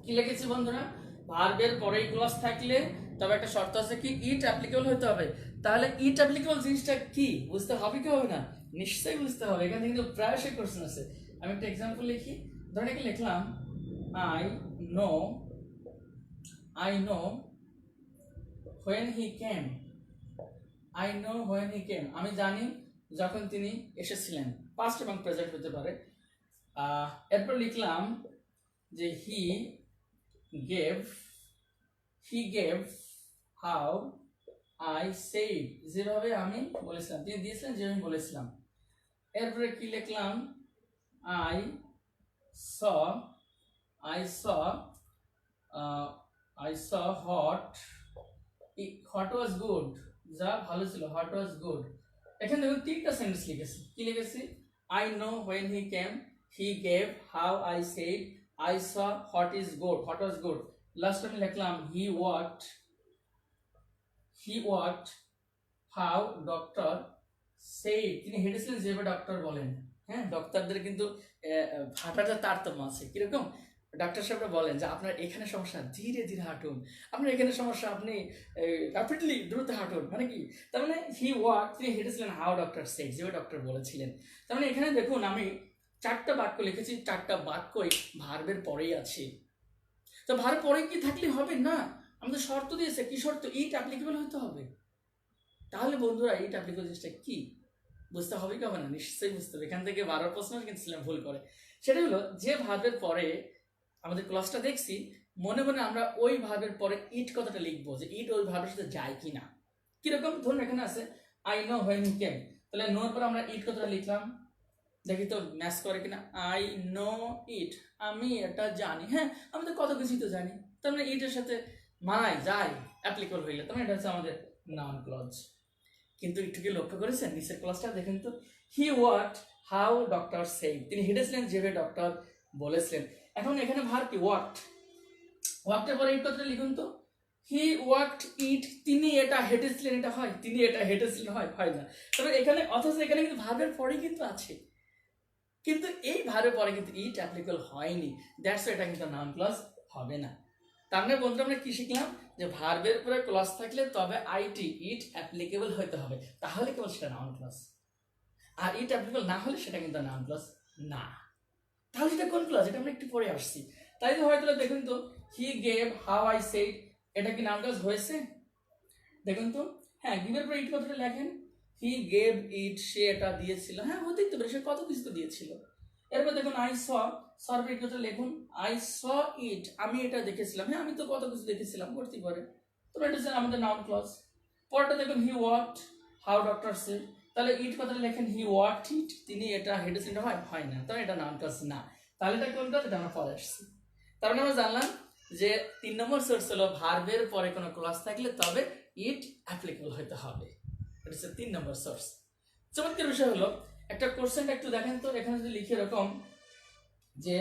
কি লিখেছি বন্ধুরা? ভার্বের পরেই ক্লজ থাকলে তবে একটা শর্ত আছে কি ইট অ্যাপ্লিকেবল হতে হবে। তাহলে ইট অ্যাপ্লিকেবল জিনিসটা কি বুঝতে হবে কি হবে না? নিশ্চয়ই বুঝতে হবে। এখানে কিন্তু প্রায়শই কোশ্চেন আছে। আমি একটা এক্সাম্পল লিখি, ধরেন কি লিখলাম, I know when he came, আমি জানি যখন তিনি এসেছিলেন, পাস্ট এবং প্রেজেন্ট হতে পারে। এরপর লিখলাম যে he gave how I said, যেভাবে আমি বলেছিলাম, তিনি দিয়েছিলেন যেভাবে আমি বলেছিলাম। এরপরে কি লিখলাম, I saw I saw I saw hot hot was good, যা ভালো ছিল, হট ওয়াজ গুড। এখানে দেখুন তিনটা সেন্টেন্স লিখেছি, কি লিখেছি, I know when he came, he gave, how I said, I saw hot is good, hot was good. Last আমি লিখলাম হি ওয়াট হাউ ডক্টর সেই, তিনি হেঁটেছিলেন যেভাবে ডক্টর বলেন। হ্যাঁ, ডক্টরদের কিন্তু হাঁটাটা তারতম্য আছে। কিরকম, ডাক্তার সাহেবরা বলেন যে আপনার এখানে সমস্যা, ধীরে ধীরে হাঁটুন, আপনার এখানে সমস্যা, আপনি র্যাপিডলি দ্রুত হাঁটুন। মানে কি, তার মানে হি ওয়াক, তিনি হেঁটেছিলেন হাউ ডক্টর সেড, যেভাবে ডক্টর বলেছিলেন। তার মানে এখানে দেখুন আমি 4টা বাক্য লিখেছি, 4টা বাক্যই ভার্বের পরেই আছে। তো ভার্ব পরে কি থাকলে হবে না, আমাদের শর্ত দিয়েছে, কি শর্ত, ইট অ্যাপ্লিকেবল হতে হবে। তাহলে বন্ধুরা ইট অ্যাপ্লিকেবল জিনিসটা কি বুঝতে হবে কি হবে না, নিশ্চয়ই বুঝতে হবে। এখান থেকে 12 প্রশ্ন কিন্তু ছিলাম ভুল করে, সেটা হলো যে ভার্বের পরে আমাদের ক্লাসটা দেখছি, মনে মনে আমরা ওই ভার্বের পরে ইট কথাটা লিখবো, যে ইট ওই ভার্বের সাথে যায় কিনা। কিরকম, ধরুন এখানে আছে আই নো হোয়েন হি কেম, তাহলে নোর পর আমরা ইট কথাটা লিখলাম, দেখি তো ম্যাচ করে কিনা। আই নো ইট, আমি এটা জানি। হ্যাঁ, আমি তো কত কিছুই তো জানি, তার মানে ইটের সাথে মানায় যায় অ্যাপ্লিকেবল হইলে, তার মানে এটা হচ্ছে আমাদের নাউন ক্লজ। কিন্তু একটু কি লক্ষ্য করেছেন নিচের ক্লাসটা দেখেন তো, হি ওয়াট হাউ ডক্টর সেড, তিনি হেঁটেছিলেন যেভাবে ডক্টর বলেছিলেন। এখন এখানে ভার কি, ওয়াক্টের পরে ইট কথাটা লিখুন তো, হি ওয়াক্ট ইট, তিনি এটা হেঁটেছিলেন, এটা হয়, তিনি এটা হেঁটেছিলেন, হয় না। তবে এখানে অথচ এখানে কিন্তু ভার্বের পরে কিন্তু আছে, কিন্তু এই ভার্বের পরে কিন্তু ইট অ্যাপ্লিকেবল হয়নি, দ্যাটস এটা কিন্তু নাউন ক্লজ হবে না। তার মানে বন্ধুরা আমরা কি শিখলাম, যে ভার্বের পরে ক্লজ থাকলে তবে আইটি ইট অ্যাপ্লিকেবল হতে হবে, তাহলে কেবল সেটা নাউন ক্লজ, আর ইট অ্যাপ্লিকেবল না হলে সেটা কিন্তু নাউন ক্লজ না। তাহলে এটা কোন ক্লজ, এটা আমরা একটু পরে আসছি। তাই তো হয়তো দেখুন তো, he gave how I said, এটা কি নাউন ক্লজ হয়েছে দেখুন তো। হ্যাঁ, গিভের পরে ইট কথাটা লেখেন, হি গেভ ইট, সে এটা দিয়েছিল। হ্যাঁ, হতেই তো পারে, সে কত কিছু তো দিয়েছিল। এরপর দেখুন আই স, সর্ব ইট কথা লিখুন, আই স ইট, আমি এটা দেখেছিলাম। হ্যাঁ, আমি তো কত কিছু দেখেছিলাম, করতে পারে, তো এটা হচ্ছে আমাদের নাউন ক্লজ। পরটা দেখুন he what how doctor said, তাহলে ইট কথাটা লেখেন হি ওয়াট ইট, তিনি এটা হেঁটেছেন, হয় না, তাহলে এটা নাউন ক্লজ না। তাহলে এটা কোন ক্লজ, এটা আমরা পরে আসছি। তার মানে আমরা জানলাম যে 3 নম্বর সোর্স হলো ভার্বের পরে কোনো ক্লজ থাকলে তবে ইট অ্যাপ্লিকেবল হতে হবে, এটা হচ্ছে 3 নম্বর সোর্স। চমৎকার বিষয় হলো, একটা কোশ্চেনটা একটু দেখেন তো, এখানে যদি লিখে এরকম যে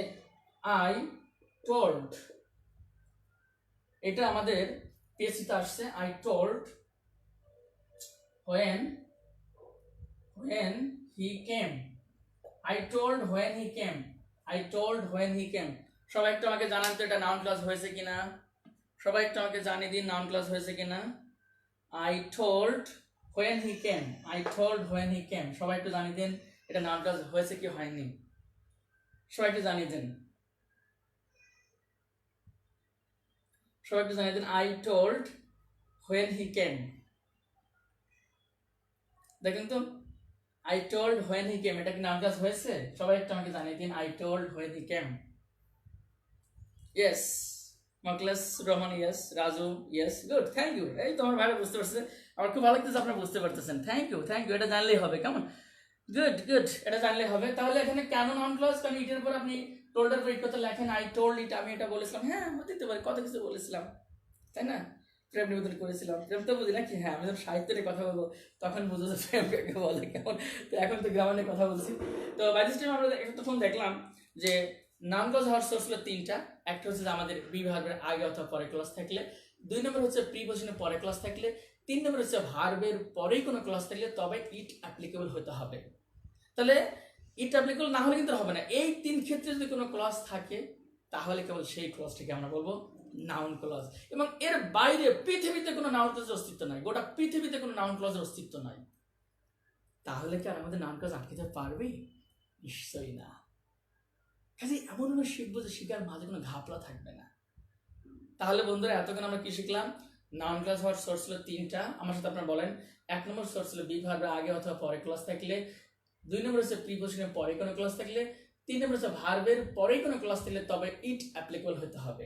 আই টোল্ড, এটা আমাদের পিএসসিতে আসছে, I told when he came, I told when he came, I told when he came। সবাই একটু আমাকে জানান তো এটা নাউন ক্লজ হয়েছে কিনা, সবাই একটু আমাকে জানিয়ে দিন নাউন ক্লজ হয়েছে কিনা। I told when he came, I told when he came, সবাই একটু জানিয়ে দিন এটা নাউন ক্লজ হয়েছে কি হয়নি, সবাই একটু জানিয়ে দিন, সবাই একটু জানিয়ে দিন। I told when he came, দেখেন তো, I told when he came, এটা কি নাউন ক্লজ হয়েছে, সবাই একটু আমাকে জানিয়ে দিন। I told when he came, yes, Maklas Rahman, yes, Raju, yes, good, thank you. এই তোমার ভালো বুঝতে পারছে, আমার খুব ভালো লাগতেছে আপনারা বুঝতে পারতেছেন, থ্যাংক ইউ, এটা জানলেই হবে, কেমন, গুড, এটা জানলে হবে। তাহলে এখানে কেন নাউন ক্লজ, কারণ ইটের পর আপনি টোল্ডের পর ইট কথা লেখেন, আই টোল্ড ইট, আমি এটা বলেছিলাম। হ্যাঁ, হতে পারে কত কিছু বলেছিলাম, তাই না, প্রেম নিবেদন করেছিলাম, প্রেম তো বুঝি নাকি। হ্যাঁ, আমি যখন সাহিত্যের কথা বলবো তখন বুঝো যে প্রেম কাকে বলে, কেমন। তো এখন তো গ্রামার নিয়ে কথা বলছি। তো বাই দিস টাইম আমরা এতক্ষণ দেখলাম যে নাউন ক্লজ হওয়ার সোর্স হলো 3টা। একটা হচ্ছে যে আমাদের বি ভার্বের আগে অথবা পরে ক্লজ থাকলে, 2 নম্বর হচ্ছে প্রিপোজিশনের পরে ক্লজ থাকলে, 3 নম্বর হচ্ছে ভার্বের পরেই কোনো ক্লজ থাকলে তবে ইট অ্যাপ্লিকেবল হতে হবে। তাহলে ইট অ্যাপ্লিকেবল না হলে কিন্তু হবে না। এই 3 ক্ষেত্রে যদি কোনো ক্লজ থাকে তাহলে কেবল সেই ক্লজটিকে আমরা বলবো নাউন ক্লজ, এবং এর বাইরে পৃথিবীতে কোনো নাউন ক্লজের অস্তিত্ব নাই, গোটা পৃথিবীতে কোনো নাউন ক্লজের অস্তিত্ব নাই। তাহলে কি আর আমাদের নাউন ক্লজ আটকাতে পারবে? নিশ্চয়ই না। কাজে এমন আমরা শিখবো যে শিখার মাঝে কোনো ঘাপলা থাকবে না। তাহলে বন্ধুরা এতক্ষণ আমরা কি শিখলাম, নাউন ক্লজ হওয়ার সোর্স হলো 3টা, আমার সাথে আপনারা বলেন। 1 নম্বর সোর্স হলো বি ভার্বের আগে অথবা পরে ক্লজ থাকলে, 2 নম্বর হচ্ছে প্রিপোজিশনের পরে কোনো ক্লজ থাকলে, 3 নম্বর হচ্ছে ভার্বের পরেই কোনো ক্লজ থাকলে তবে ইট অ্যাপ্লিকেবল হতে হবে,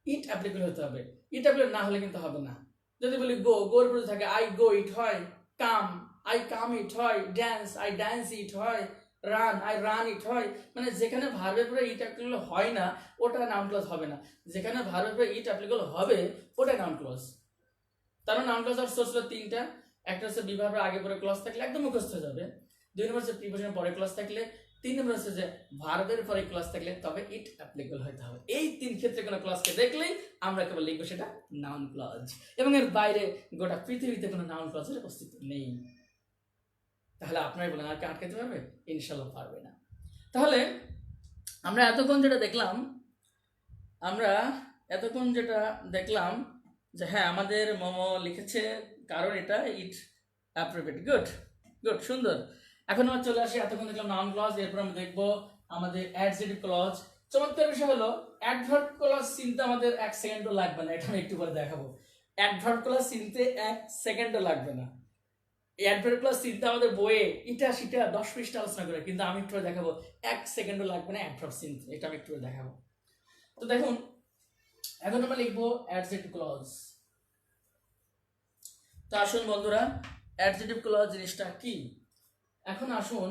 ইট অ্যাপ্লিকেবল হতে হবে। ইট অ্যাপ্লিকেবল না হলে কিন্তু হবে না, যদি বলি গো, গোর পরে থাকে আই গো ইট হয়, কাম আই কাম ইট হয়, ড্যান্স আই ড্যান্স ইট হয়, রান আই রান ইট হয়। মানে যেখানে ভার্বের পরে ইট অ্যাপ্লিকেবল হয় না ওটা নাউন ক্লজ হবে না, যেখানে ভার্বের পরে ইট অ্যাপ্লিকেবল হবে ওটা নাউন ক্লজ। তার নাউন ক্লজ আর সোর্স হলো তিনটা। একটা হচ্ছে বি ভার্বের আগে পরে ক্লজ থাকলে একদম মুখস্থ হয়ে যাবে, দুই নম্বর হচ্ছে প্রিপোজিশনের পরে ক্লজ থাকলে, তিন নম্বর হচ্ছে যে ভার্বের পরে ক্লজ থাকলে তবে ইট অ্যাপ্লিকেবল হতে হবে। এই তিন ক্ষেত্রে কোনো ক্লজকে দেখলেই আমরা কেবল লিখবো সেটা নাউন ক্লজ, এবং এর বাইরে গোটা পৃথিবীতে কোনো নাউন ক্লজের অস্তিত্ব নেই। তাহলে আপনারাই বলেন আর কি আটকাতে পারবে? ইনশাল্লাহ পারবে না। তাহলে আমরা এতক্ষণ যেটা দেখলাম যে হ্যাঁ আমাদের মোমো লিখেছে কারণ এটা ইট অ্যাপ্রোপ্রিয়েট। গুড গুড, সুন্দর। এখন আমরা চলে আসি, এতক্ষণ দেখলাম নাউন ক্লজ, এরপর আমরা দেখবো আমাদের অ্যাডজেক্টিভ ক্লজ। চমৎকার বিষয় হলো অ্যাডভার্ব ক্লজ চিনতে আমাদের 1 সেকেন্ডও লাগবে না, এটা আমি একটু পরে দেখাবো। অ্যাডভার্ব ক্লজ চিনতে 1 সেকেন্ডও লাগবে না। অ্যাডভার্ব ক্লজ চিনতে আমাদের বইয়ে এটা সেটা 10 পৃষ্ঠা আলোচনা করে, কিন্তু আমি একটু দেখাবো 1 সেকেন্ডও লাগবে না অ্যাডভার্ব চিনতে, এটা আমি একটু দেখাবো। তো দেখুন এখন আমরা লিখবো অ্যাডজেক্টিভ ক্লজ। তো আসুন বন্ধুরা, অ্যাডজেক্টিভ ক্লজ জিনিসটা কি? এখন আসুন,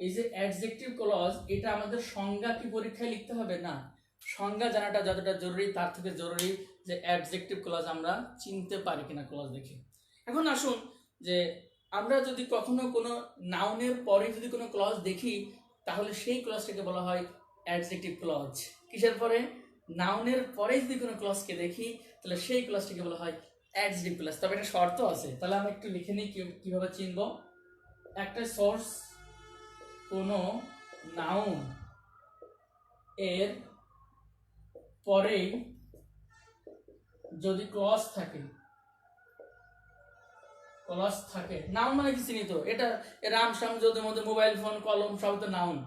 এই যে অ্যাডজেক্টিভ ক্লজ এটা আমাদের সংজ্ঞা কি পরীক্ষায় লিখতে হবে? না, সংজ্ঞা জানাটা যতটা জরুরি তার থেকে জরুরি যে অ্যাডজেক্টিভ ক্লজ আমরা চিনতে পারি কিনা ক্লজ দেখে। এখন আসুন যে আমরা যদি কখনো কোনো নাউনের পরে যদি কোনো ক্লজ দেখি তাহলে সেই ক্লজটাকে বলা হয় অ্যাডজেক্টিভ ক্লজ। কিসের পরে? নাউনের পরে যদি কোনো ক্লজকে দেখি তাহলে সেই ক্লজটাকে বলা হয় অ্যাডজেক্টিভ ক্লজ। তবে একটা শর্ত আছে, তাহলে আমরা একটু লিখে নিই কিভাবে চিনবো। একটা সোর্স কোনো নাউন এর পরেই যদি ক্লজ থাকে, নাউন মানে কি চিনি তো, এটা রাম শাম যদের মধ্যে মোবাইল ফোন কলম সব তো নাউন,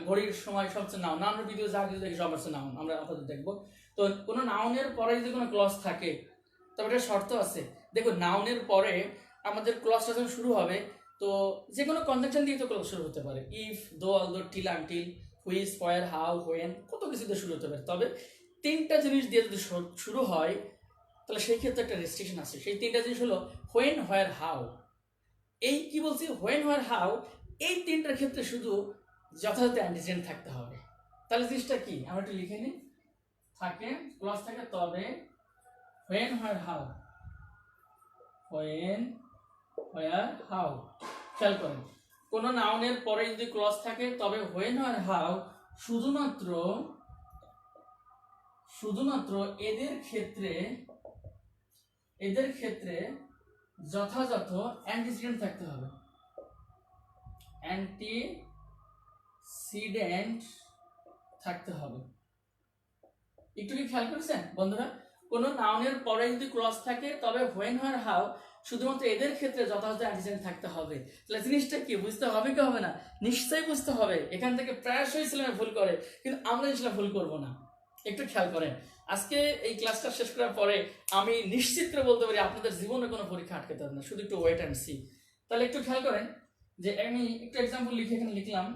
ঘড়ির সময় সবচেয়ে নাউন, আমরা ভিডিও যা কিছু দেখি সব হচ্ছে নাউন, আমরা আপাতত দেখবো। তো কোনো নাউনের পরে যদি কোনো ক্লজ থাকে তবে এটা শর্ত আছে। দেখো নাউনের পরে আমাদের ক্লজটা যখন শুরু হবে তো যে কোনো কনজাংশন দিয়ে তো ক্লজ শুরু হতে পারে, ইফ, দো, although, till, until, which, where, how, when, কত কিছু দিয়ে শুরু হতে পারে। তবে তিনটা জিনিস দিয়ে যদি শুরু হয় তাহলে সেই ক্ষেত্রে একটা রেস্ট্রিকশন আছে। সেই তিনটা জিনিস হলো হোয়েন, হোয়ার, হাউ। এই কি বলছি, হোয়েন, হোয়ার, হাউ, এই তিনটার ক্ষেত্রে শুধু যথাযথ অ্যান্টিজেন্ট থাকতে হবে। তাহলে জিনিসটা কি আমরা একটু লিখে নিই। থাকে ক্লজ থাকে তবে when, where, how, when, where, how. খেয়াল করেন, কোন নাউনের পরে যদি ক্লজ থাকে তবে হোয়েন, হোয়ার, হাউ শুধুমাত্র এদের ক্ষেত্রে যথাযথ অ্যান্টিসিডেন্ট থাকতে হবে। অ্যান্টিসিডেন্ট থাকতে হবে। একটু কি খেয়াল করেছেন বন্ধুরা? কোন নাউনের পরে যদি ক্লজ থাকে তবে হোয়েন, হোয়ার, হাউ শুধুমাত্র এদের ক্ষেত্রে যথাযথ অ্যান্টিসিডেন্ট থাকতে হবে। তাহলে জিনিসটা কি বুঝতে হবে কি হবে না? নিশ্চয়ই বুঝতে হবে। এখান থেকে প্রায়শই ছেলেমেয়ে ভুল করে, কিন্তু আমরা ইনশাআল্লাহ ভুল করব না। একটু খেয়াল করেন, আজকে এই ক্লাসটা শেষ করার পরে আমি নিশ্চিত করে বলতে পারি আপনাদের জীবনে কোনো পরীক্ষা আটকাতে হবে না, শুধু একটু ওয়েট অ্যান্ড সি। তাহলে একটু খেয়াল করেন যে আমি একটু এক্সাম্পল লিখে এখানে লিখলাম,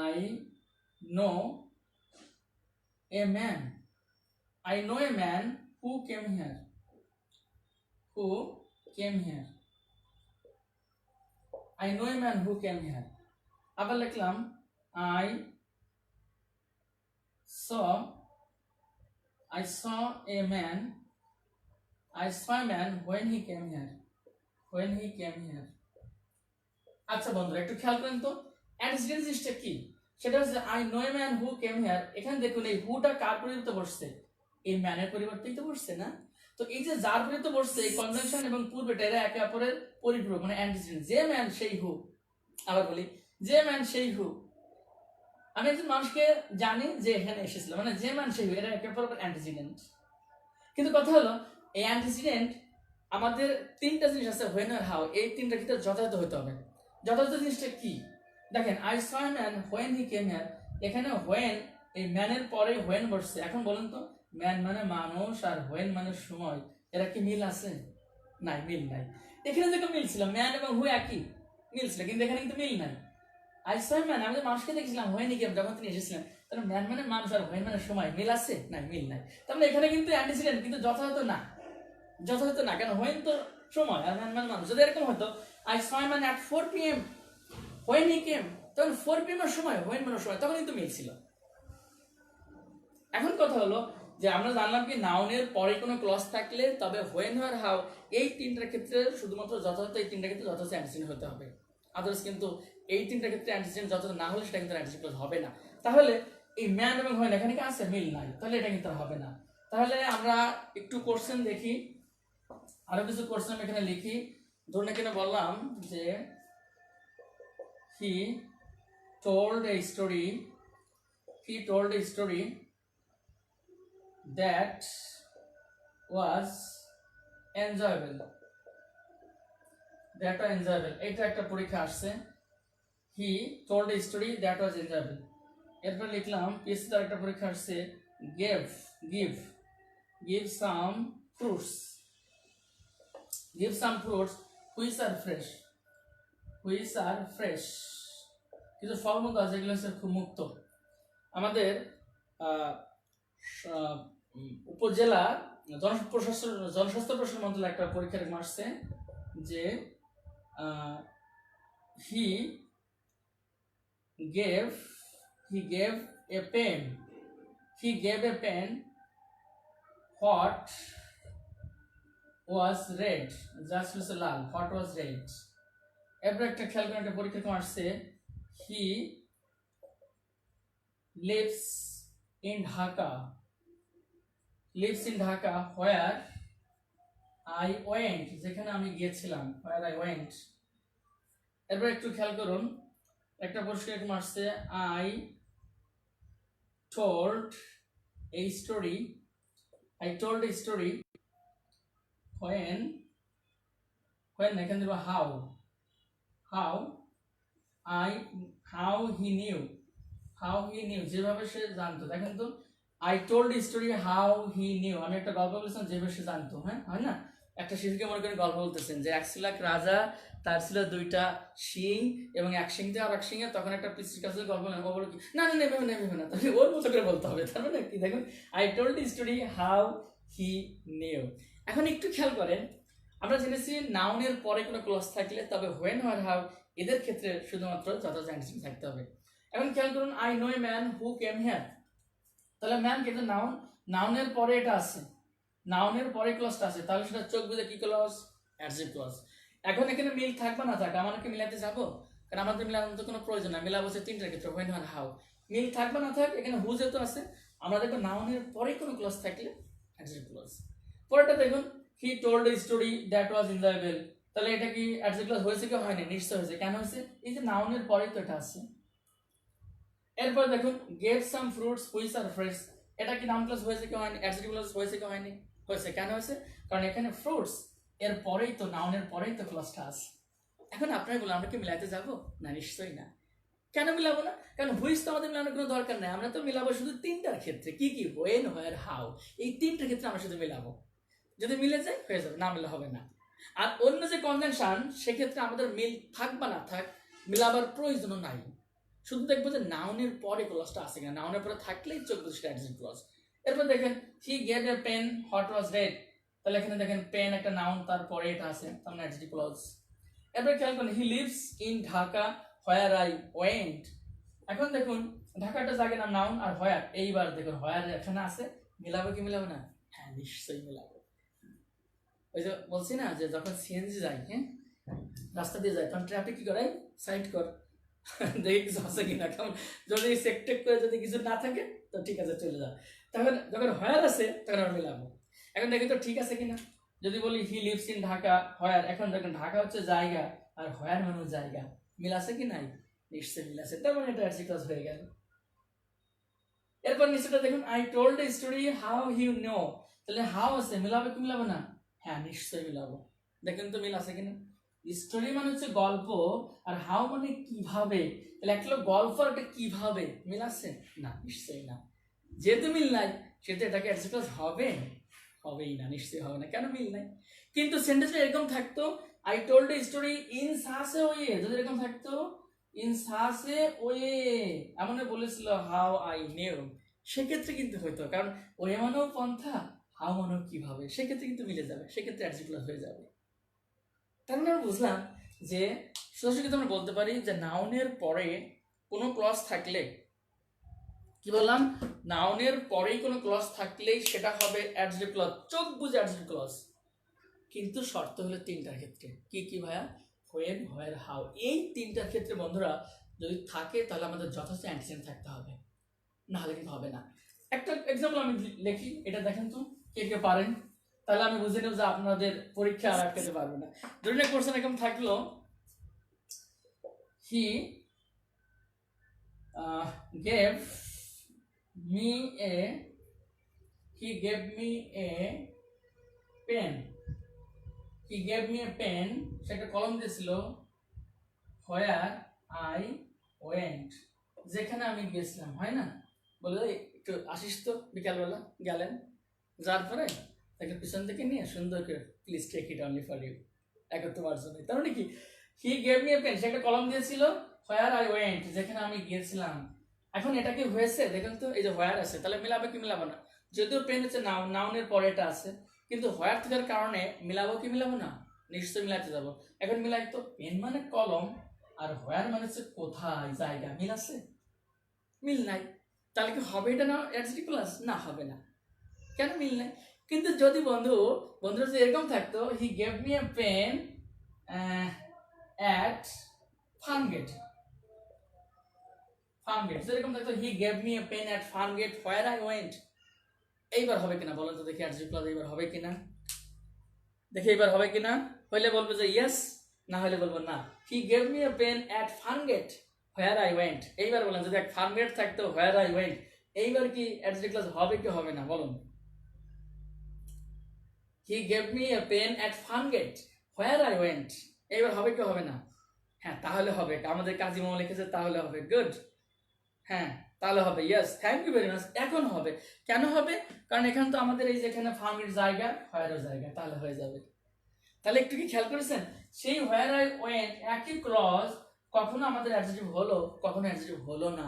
I know a man. I know a man who came here. I know a man who came here. আবার লিখলাম I saw a man when he came here. আচ্ছা বন্ধুরা একটু খেয়াল করেন তো অ্যান্টিসিডেন্ট জিনিসটা কি? সেটা হচ্ছে I know a man who came here. এখানে দেখুন এই হুটা কার পরিবর্তে বসছে? এই ম্যানের পরিবর্তেই তো বসছে না? তো এই যে যার পরিবর্তে বসছে এই কনজাংশন এবং পূর্বেটা এরা একে অপরের পরিপূরক, মানে অ্যান্টিসিডেন্ট। যে ম্যান সেই হু। আবার বলি, যে ম্যান সেই হু। আমি একজন মানুষকে জানি যে এখানে এসেছিল, মানে যে ম্যান সেই হু, এরা একে অপরের অ্যান্টিসিডেন্ট। কিন্তু কথা হলো এই অ্যান্টিসিডেন্ট আমাদের তিনটা জিনিস আছে, হোয়েন, আর হাউ। এই তিনটা ক্ষেত্রে যথাযথ হতে হবে। যথাযথ জিনিসটা কি দেখেন, I saw a man when he came here. এখানে হোয়েন, এই ম্যানের পরে হোয়েন বসছে। এখন বলেন তো ম্যান মানে মানুষ আর হোয়েন মানে সময়, এরা কি মিল আছে? নাই, মিল নাই। এখানে দেখো মিল ছিল, ম্যান এবং হু একই, মিল ছিল, কিন্তু এখানে কিন্তু মিল নাই। আই স এ ম্যান, আমি মানুষকে দেখেছিলাম হোয়েন হি কেম, যখন তিনি এসেছিলেন। তাহলে ম্যান মানে মানুষ আর হোয়েন মানে সময়, মিল আছে না? মিল নাই। তাহলে এখানে কিন্তু অ্যান্টিসিডেন্ট কিন্তু যথাযথ না, যথাযথ না। কেন? হোয়েন তো সময় আর ম্যান মানে মানুষ। যদি এরকম হতো I saw a man at 4 PM when he came, তখন 4 PM এর সময় হোয়েন মানে সময়, তখন কিন্তু মিল ছিল। এখন কথা হলো যে আমরা জানলাম কি নাউনের পরে কোনো ক্লজ থাকলে তবে হোয়েন আর হাউ এই তিনটার ক্ষেত্রে শুধুমাত্র যথাযথ, এই তিনটার ক্ষেত্রে যথাযথ অ্যান্টিসিডেন্ট হতে হবে। আদার্স কিন্তু এই তিনটার ক্ষেত্রে অ্যান্টিসিডেন্ট যথাযথ না হলে সেটা কিন্তু অ্যান্টিসিডেন্ট ক্লজ হবে না। তাহলে এই ম্যান এবং হোয়েন এখানে কি আছে? মিল নাই, তাহলে এটা কিন্তু হবে না। তাহলে আমরা একটু কোশ্চেন দেখি, আরো কিছু কোশ্চেন এখানে লিখি। ধরুন এখানে বললাম যে হি told a story that was enjoyable, এটা একটা পরীক্ষা আসছে। হি told a story that was enjoyable। এরপর লিখলাম পিএসসি তার একটা পরীক্ষা আসছে give some fruits which are fresh কিছু ফলমূল আছে যেগুলো হচ্ছে খুব মুক্ত। আমাদের উপজেলা জনস্বাস্থ্য প্রশাসন মন্ত্রণালয় একটা পরীক্ষার আসছে যে হি gave a pen what was red, just হচ্ছে লাল, what was red। এরপর একটা খেয়াল করে একটা পরীক্ষা আসছে he lives in Dhaka where I went, যেখানে আমি গিয়েছিলাম, where I went। এরপর একটু খেয়াল করুন একটা পরিষ্কার এরকম আসছে I told a story when এখানে দেব how he knew যেভাবে সে জানতো। দেখেন তো I told a story how he knew, আমি একটা গল্প বলেছিলাম যেভাবে সে জানতো। হ্যাঁ, হয় না? একটা শিশুকে মনে করেন গল্প বলতেছেন যে এক ছিল এক রাজা, তার ছিল দুইটা শিং এবং এক শিং দিয়ে আর এক শিঙে, তখন একটা পিসির কাছে গল্প বলেন, ও বলো কি না না নেবে না, তাহলে ওর মতো করে বলতে হবে। তার মানে কি? দেখুন I told a story how he knew। এখন একটু খেয়াল করেন, আমরা জেনেছি নাউনের পরে কোনো ক্লজ থাকলে তবে হোয়েন আর হাউ এদের ক্ষেত্রে শুধুমাত্র যথাযথ অ্যান্টিসিডেন্ট থাকতে হবে। এখন খেয়াল করুন I know a man who came here, তাহলে ম্যান কিন্তু নাউনের পরে এটা আছে, নাউনের পরে ক্লজটা আছে, তাহলে সেটা চোখ বুঝে কি ক্লজ? Adjective clause. এখন এখানে মিল থাকবে না থাক, আমাকে মিলাতে যাবো? কারণ আমাদের মিলানোর তো কোনো প্রয়োজন না, মিলাবো হচ্ছে তিনটার ক্ষেত্রে হোয়েন আর হাউ। মিল থাকবে না থাক, এখানে হু যেহেতু আছে, আমরা দেখবো নাউনের পরে কোনো ক্লজ থাকলে অ্যাডজেক্টিভ ক্লজ। পরেরটা দেখুন he told a story that was enjoyable, তাহলে এটা কি অ্যাডজেক্টিভ ক্লজ হয়েছে কি হয়নি? নিশ্চয় হয়েছে। কেন হয়েছে? এই যে নাউনের পরেই তো এটা আছে। এরপর দেখুন gave some fruits which are fresh, এটা কি নাউন ক্লজ হয়েছে কি হয়নি? অ্যাডজেক্টিভ ক্লজ হয়েছে কি হয়নি? হয়েছে। কেন হয়েছে? কারণ এখানে ফ্রুটস এর পরেই তো, নাউনের পরেই তো ক্লজটা আছে। এখন আপনারা বলুন আমরা কি মিলাইতে যাব? না, নিশ্চয়ই না। কেন মিলাবো না? কারণ হুইচ তো আমাদের মিলানোর কোনো দরকার নাই, আমরা তো মিলাবো শুধু তিনটার ক্ষেত্রে। কি কি? হোয়েন, হোয়ার, হাউ, এই তিনটার ক্ষেত্রে আমরা শুধু মিলাবো। যদি মিলে যায় হয়ে যাবে, না মিলে হবে না। আর অন্য যে কনজাংশন সেক্ষেত্রে আমাদের মিল থাক বা না থাক মিলাবার প্রয়োজনও নাই, শুধু দেখবো যে নাউনের পরে ক্লজটা আছে কিনা। নাউনের পরে থাকলেই চোখ বুঝে সেটা অ্যাডজেক্টিভ ক্লজ। এরপর দেখেন he gave a pen what was red, তাহলে এখানে দেখেন পেন একটা নাউন, তারপরে এটা আছে, তার মানে অ্যাডজেক্টিভ ক্লজ। এরপর খেয়াল করুন he lives in Dhaka where I went, এখন দেখুন ঢাকাটা জায়গা নাম নাউন, আর হোয়ার, এইবার দেখুন হোয়ার এখানে আছে, মিলাবো কি মিলাবো না? হ্যাঁ, নিশ্চয়ই মিলাবো। ওই যে বলছি না যে যখন সিএনজি যায়, হ্যাঁ রাস্তা দিয়ে যায়, তখন ট্রাফিক কি করে? সাইড কর, দেখি কিছু আছে কিনা। কেমন যদি চেক করে যদি কিছু না থাকে তো ঠিক আছে চলে যাও। তখন যখন হোয়ার আছে তখন আমরা মিলাবো। এখন দেখি তো ঠিক আছে কিনা। যদি বলি হি লিভস ইন ঢাকা হোয়ার, এখন দেখুন ঢাকা হচ্ছে জায়গা আর হোয়ার মানে জায়গা, মিল আছে কি নাই? নিশ্চয়ই মিল আছে, তার মানে এটা অ্যাডজেক্টিভ হয়ে গেল। এরপর নিচেটা দেখুন I told a story how you know, তাহলে হাউ আছে, মিলাবে কি মিলাবো না? হ্যাঁ, নিশ্চয়ই মিলাবো। দেখেন তো মিল আছে কিনা। স্টোরি মানে হচ্ছে গল্প, আর হাউ মানে কিভাবে, তাহলে একটা গল্প আর একটা কিভাবে, মিল আছে? না, নিশ্চয়ই না। যেহেতু মিল নাই সেহেতু এটাকে অ্যাডজেক্টিভ হবেই না, নিশ্চয়ই হবে না। কেন? মিল নাই। কিন্তু সেন্টেন্সটা এরকম থাকতো I told a story in such a way, যদি এরকম থাকতো ইন সাচ এ ওয়ে, এমন বলেছিল হাউ আই নিউ, সেক্ষেত্রে কিন্তু হইতো, কারণ ওয়ে মানেও পন্থা, হাউ মানেও কিভাবে, সেক্ষেত্রে কিন্তু মিলে যাবে, সেক্ষেত্রে অ্যাডজেক্টিভ ক্লজ হয়ে যাবে। তার মানে আমরা বুঝলাম যে সোজাসুজি আমরা বলতে পারি যে নাউনের পরে কোনো ক্লজ থাকলে, কি বললাম, নাউনের পরেই কোনো ক্লজ থাকলেই সেটা হবে অ্যাডজেক্টিভ ক্লজ, চোখ বুঝে অ্যাডজেক্টিভ ক্লজ। কিন্তু শর্ত হলো তিনটার ক্ষেত্রে। কি কি ভাইয়া? When, where, how. এই তিনটার ক্ষেত্রে বন্ধুরা যদি থাকে তাহলে আমাদের যথেষ্ট অ্যান্টিসেন্ট থাকতে হবে, না হলে কিন্তু হবে না। একটা এক্সাম্পল আমি লিখি, এটা দেখেন তো কে কে পারেন, তাহলে আমি বুঝে নেব যে আপনাদের পরীক্ষা আর আটকাতে পারবে না। ধরুন এক কোশ্চেন এরকম থাকলো, হি gave me a he gave me a pen, he gave me a pen, সেটা কলম দিয়েছিল, where I went, যেখানে আমি গেছিলাম, হয় না? বলে একটু আসিস তো, বিকালবেলা গেলেন, যার পরে তাকে পিছন থেকে নিয়ে সুন্দর করে please take it only for you, এখন তোমার জন্য। তার মানে কি, he gave me a pen, সে একটা কলম দিয়েছিল, হোয়ার আই ওয়েন্ট, যেখানে আমি গিয়েছিলাম। এখন এটা কি হয়েছে দেখেন তো, এই যে হোয়ার আছে, তাহলে মিলাবে কি মিলাবো না? যদিও পেন হচ্ছে নাউন, নাউনের পরে এটা আছে, কিন্তু হোয়ার থাকার কারণে মিলাবো কি মিলাবো না? নিশ্চয়ই মিলাতে যাবো। এখন মিলাই তো, পেন মানে কলম আর হোয়ার মানে হচ্ছে কোথায়, জায়গা, মিল আছে? মিল নাই। তাহলে কি হবে এটা না অ্যাডজেক্টিভ ক্লজ? না, হবে না। কেন মিল নাই? কিন্তু যদি বন্ধুরা যদি এরকম থাকতো, he gave me a pen at Farmgate, যেরকম থাকতো, he gave me a pen at Farmgate where I went, এইবার হবে কিনা বলেন তো দেখি, অ্যাডজেক্টিভ ক্লজ এইবার হবে কিনা, দেখি এইবার হবে কিনা। হইলে বলবো যে ইয়েস, না হলে বলবো না। He gave me a pen at Farmgate where I went, এইবার বলেন যদি এক ফার্মগেট থাকতো হোয়ার আই ওয়েন্ট, এইবার কি অ্যাডজেক্টিভ ক্লজ হবে কি হবে না বলুন? He gave me a pen at Farmgate where I went, এইবার হবে কি হবে না? হ্যাঁ, তাহলে হবে, আমাদের কাজী মামা লিখেছে তাহলে হবে, গুড, হ্যাঁ তাহলে হবে, yes, thank you very much. এখন হবে, কেন হবে? কারণ এখানে তো আমাদের এই যেখানে ফার্মের জায়গা, হোয়ারের জায়গা, তাহলে হয়ে যাবে। তাহলে একটু কি খেয়াল করেছেন, সেই হোয়ার আই ওয়েন্ট একই ক্লজ কখনো আমাদের অ্যাডজেক্টিভ হলো, কখনো অ্যাডজেক্টিভ হলো না,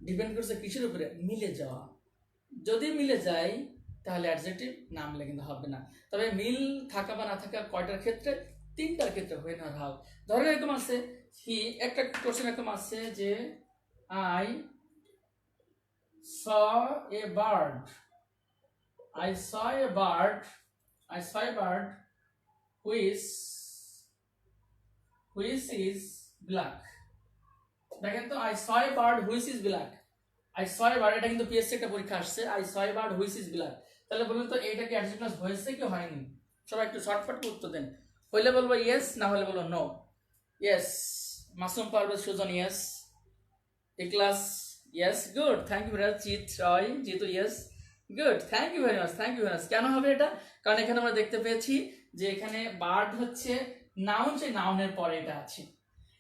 ডিপেন্ড করছে কিসের উপরে? মিলে যাওয়া। যদি মিলে যায় তাহলে অ্যাডজেক্টিভ, না মিলে কিন্তু হবে না। তবে মিল থাকা বা না থাকা কয়টার ক্ষেত্রে? তিনটার ক্ষেত্রে, হোয়েন আর হাউ। ধরেন এরকম আছে, হি, একটা কোশ্চেন এরকম আছে যে I saw a bird, I saw a bird, I saw a bird which is black, দেখেন তো, I saw a bird which is black, I saw a bird, এটা কিন্তু পিএসসি একটা পরীক্ষা আসছে, I saw a bird which is black, তাহলে বলুন তো এইটা কি অ্যাডজেক্টিভ ক্লজ হয়েছে কি হয়নি? সবাই একটু শর্টকাট উত্তর দেন, হইলে বলবো ইয়েস, না হলে বলবো no. Yes, Masum Parvez Sujon yes, Ikhlas yes, good, thank you very much. Jit Roy, Jitu yes, good, thank you very much, thank you very much. কেন হবে এটা? কারণ এখানে আমরা দেখতে পেয়েছি যে এখানে বার্ড হচ্ছে নাউন, সেই নাউনের পরে এটা আছে।